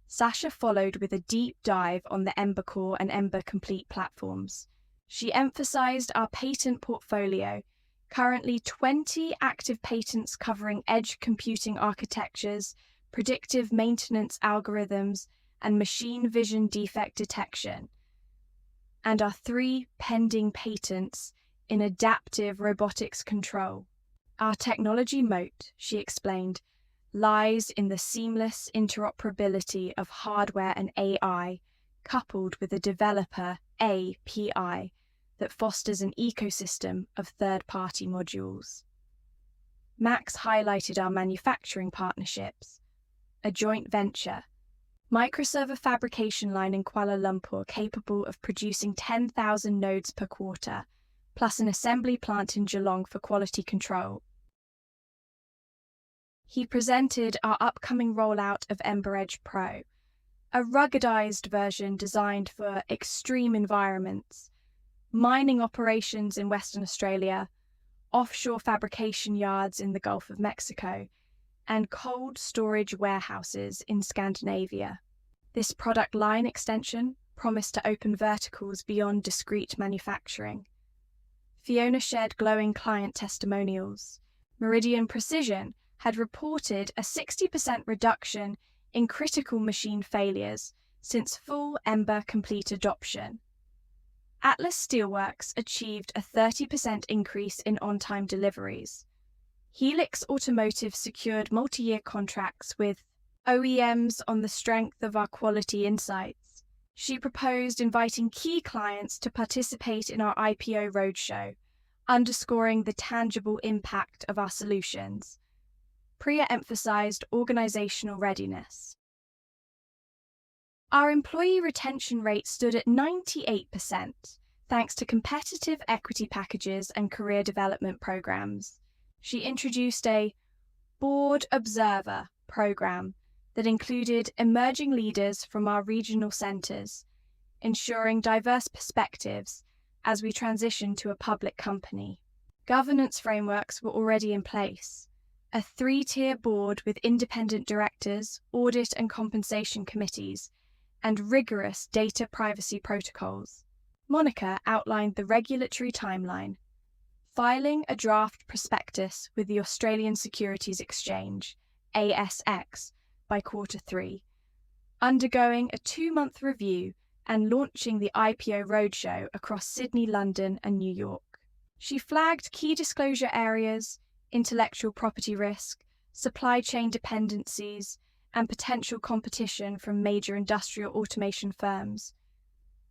Sasha followed with a deep dive on the Ember Core and Ember Complete platforms. She emphasized our patent portfolio, currently 20 active patents covering edge computing architectures, predictive maintenance algorithms, and machine vision defect detection, and our 3 pending patents in adaptive robotics control. Our technology moat, she explained, lies in the seamless interoperability of hardware and AI, coupled with a developer API that fosters an ecosystem of third-party modules. Max highlighted our manufacturing partnerships, a joint venture, microserver fabrication line in Kuala Lumpur capable of producing 10,000 nodes per quarter, plus an assembly plant in Geelong for quality control. He presented our upcoming rollout of Ember Edge Pro, a ruggedized version designed for extreme environments, mining operations in Western Australia, offshore fabrication yards in the Gulf of Mexico, and cold storage warehouses in Scandinavia. This product line extension promised to open verticals beyond discrete manufacturing. Fiona shared glowing client testimonials. Meridian Precision had reported a 60% reduction in critical machine failures since full Ember Complete adoption. Atlas Steelworks achieved a 30% increase in on-time deliveries. Helix Automotive secured multi-year contracts with OEMs on the strength of our quality insights. She proposed inviting key clients to participate in our IPO roadshow, underscoring the tangible impact of our solutions. Priya emphasized organizational readiness. Our employee retention rate stood at 98%, thanks to competitive equity packages and career development programs. She introduced a Board Observer program that included emerging leaders from our regional centers, ensuring diverse perspectives as we transition to a public company. Governance frameworks were already in place. A 3-tier board with independent directors, audit and compensation committees, and rigorous data privacy protocols. Monica outlined the regulatory timeline, filing a draft prospectus with the Australian Securities Exchange, ASX, by Q3, undergoing a 2-month review and launching the IPO roadshow across Sydney, London, and New York. She flagged key disclosure areas, intellectual property risk, supply chain dependencies, and potential competition from major industrial automation firms,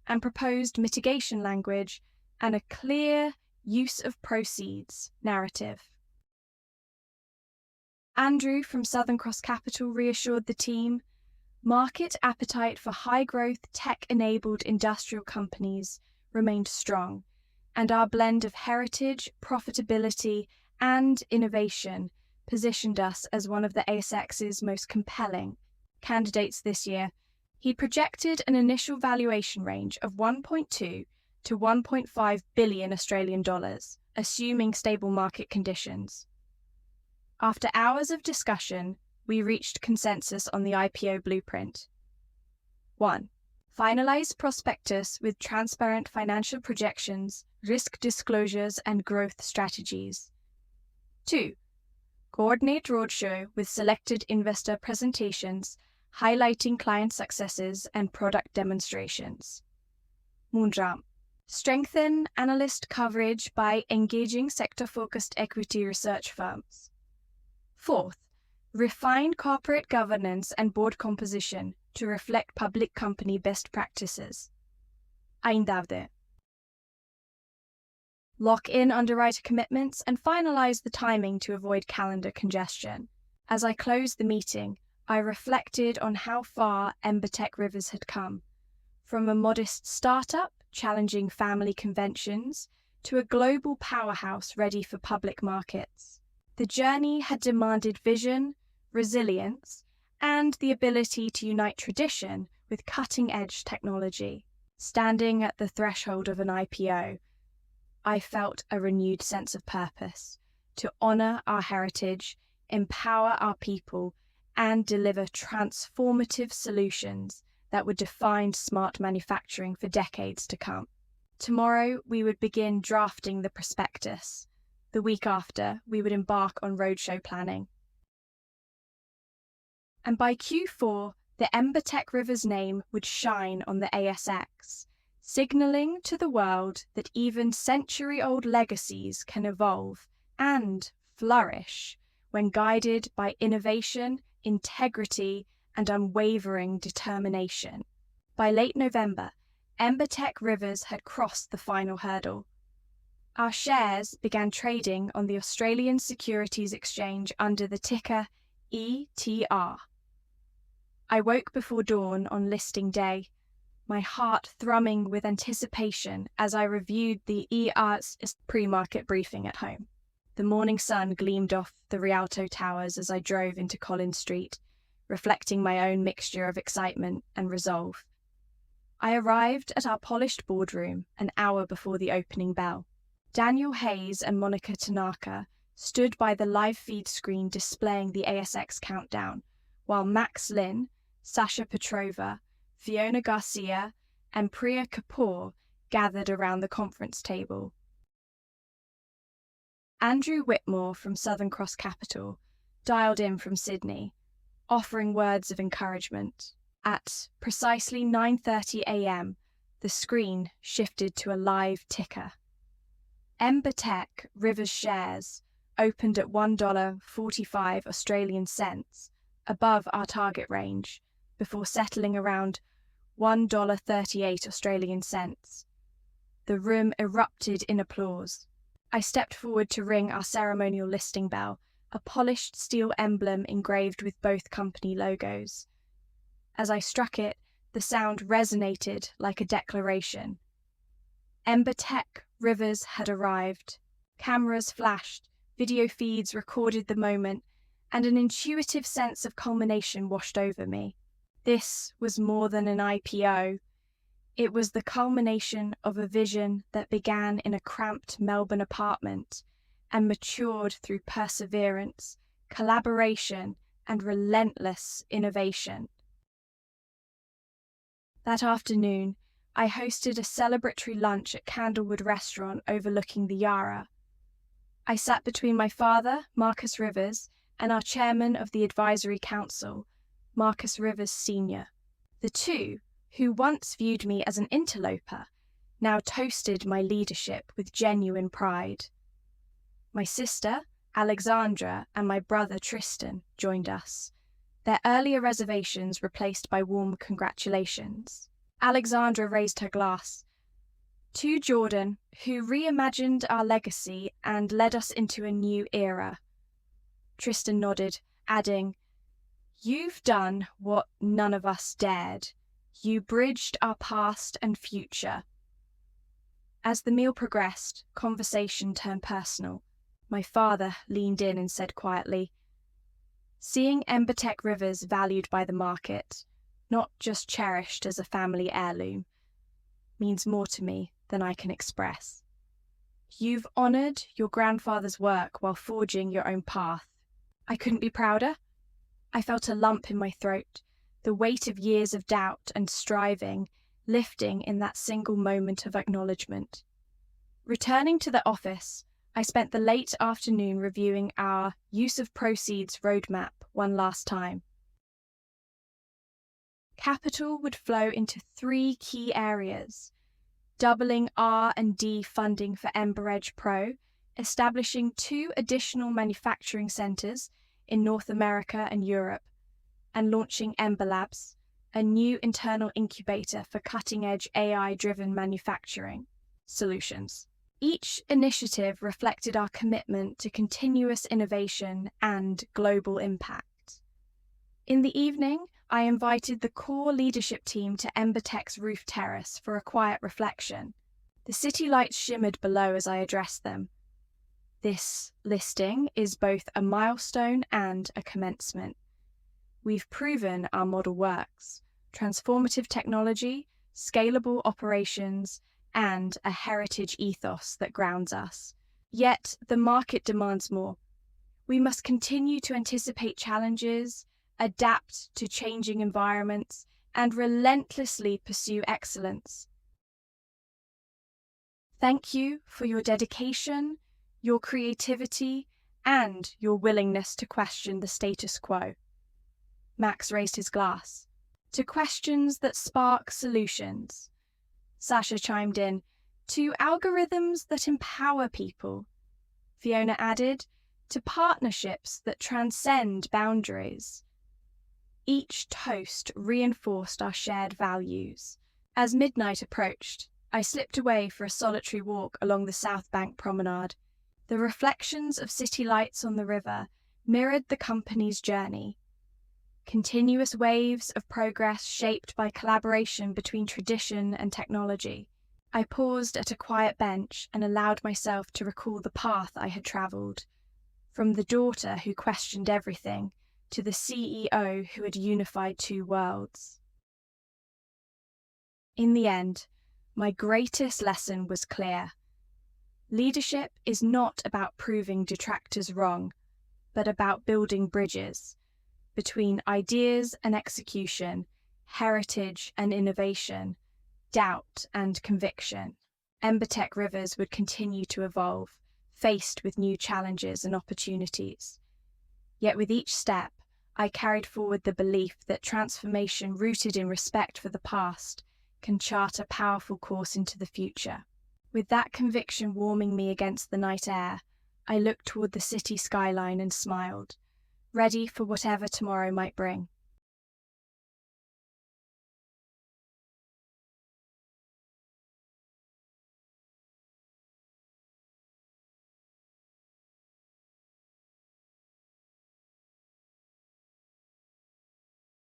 and proposed mitigation language and a clear use of proceeds narrative. Andrew from Southern Cross Capital reassured the team, market appetite for high-growth, tech-enabled industrial companies remained strong, and our blend of heritage, profitability, and innovation positioned us as one of the ASX's most compelling candidates this year. He projected an initial valuation range of 1.2 to 1.5 billion Australian dollars, assuming stable market conditions. After hours of discussion, we reached consensus on the IPO blueprint. 1. Finalize prospectus with transparent financial projections, risk disclosures, and growth strategies. 2. Coordinate roadshow with selected investor presentations, highlighting client successes and product demonstrations. 3. Strengthen analyst coverage by engaging sector-focused equity research firms. 4. Refine corporate governance and board composition to reflect public company best practices. 5. lock in underwriter commitments, and finalize the timing to avoid calendar congestion. As I closed the meeting, I reflected on how far Embertech Rivers had come, from a modest startup challenging family conventions to a global powerhouse ready for public markets. The journey had demanded vision, resilience, and the ability to unite tradition with cutting-edge technology. Standing at the threshold of an IPO, I felt a renewed sense of purpose to honor our heritage, empower our people, and deliver transformative solutions that would define smart manufacturing for decades to come. Tomorrow, we would begin drafting the prospectus. The week after, we would embark on roadshow planning. And by Q4, the Embertech Rivers name would shine on the ASX, signaling to the world that even century-old legacies can evolve and flourish when guided by innovation, integrity, and unwavering determination. By late November, Embertech Rivers had crossed the final hurdle. Our shares began trading on the Australian Securities Exchange under the ticker ETR. I woke before dawn on listing day, my heart thrumming with anticipation as I reviewed the ER's pre-market briefing at home. The morning sun gleamed off the Rialto Towers as I drove into Collins Street, reflecting my own mixture of excitement and resolve. I arrived at our polished boardroom an hour before the opening bell. Daniel Hayes and Monica Tanaka stood by the live feed screen displaying the ASX countdown, while Max Lin, Sasha Petrova, Fiona Garcia, and Priya Kapoor gathered around the conference table. Andrew Whitmore from Southern Cross Capital dialed in from Sydney, offering words of encouragement. At precisely 9:30 a.m., the screen shifted to a live ticker. Embertech Rivers shares opened at $1.45 Australian cents, above our target range, before settling around $1.38 Australian cents. The room erupted in applause. I stepped forward to ring our ceremonial listing bell, a polished steel emblem engraved with both company logos. As I struck it, the sound resonated like a declaration. Embertech Rivers had arrived. Cameras flashed, video feeds recorded the moment, and an intuitive sense of culmination washed over me. This was more than an IPO. It was the culmination of a vision that began in a cramped Melbourne apartment and matured through perseverance, collaboration, and relentless innovation. That afternoon, I hosted a celebratory lunch at Candlewood Restaurant overlooking the Yarra. I sat between my father, Marcus Rivers, and our chairman of the Advisory Council, Marcus Rivers Sr. The two, who once viewed me as an interloper, now toasted my leadership with genuine pride. My sister, Alexandra, and my brother Tristan joined us, their earlier reservations replaced by warm congratulations. Alexandra raised her glass. To Jordan, who reimagined our legacy and led us into a new era. Tristan nodded, adding, "You've done what none of us dared. You bridged our past and future." As the meal progressed, conversation turned personal. My father leaned in and said quietly, "Seeing Embertech Rivers valued by the market, not just cherished as a family heirloom, means more to me than I can express. You've honored your grandfather's work while forging your own path. I couldn't be prouder." I felt a lump in my throat, the weight of years of doubt and striving lifting in that single moment of acknowledgement. Returning to the office, I spent the late afternoon reviewing our use of proceeds roadmap one last time. Capital would flow into 3 key areas: doubling R&D funding for Ember Edge Pro, establishing 2 additional manufacturing centers in North America and Europe, and launching Ember Labs, a new internal incubator for cutting-edge AI-driven manufacturing solutions. Each initiative reflected our commitment to continuous innovation and global impact. In the evening, I invited the core leadership team to Embertech's roof terrace for a quiet reflection. The city lights shimmered below as I addressed them. This listing is both a milestone and a commencement. We've proven our model works: transformative technology, scalable operations, and a heritage ethos that grounds us. Yet the market demands more. We must continue to anticipate challenges, adapt to changing environments, and relentlessly pursue excellence. Thank you for your dedication, your creativity, and your willingness to question the status quo. Max raised his glass. To questions that spark solutions. Sasha chimed in, to algorithms that empower people. Fiona added, to partnerships that transcend boundaries. Each toast reinforced our shared values. As midnight approached, I slipped away for a solitary walk along the South Bank promenade. The reflections of city lights on the river mirrored the company's journey. Continuous waves of progress shaped by collaboration between tradition and technology. I paused at a quiet bench and allowed myself to recall the path I had travelled, from the daughter who questioned everything to the CEO who had unified two worlds. In the end, my greatest lesson was clear. Leadership is not about proving detractors wrong, but about building bridges between ideas and execution, heritage and innovation, doubt and conviction. Embertech Rivers would continue to evolve, faced with new challenges and opportunities. Yet with each step, I carried forward the belief that transformation rooted in respect for the past can chart a powerful course into the future. With that conviction warming me against the night air, I looked toward the city skyline and smiled, ready for whatever tomorrow might bring.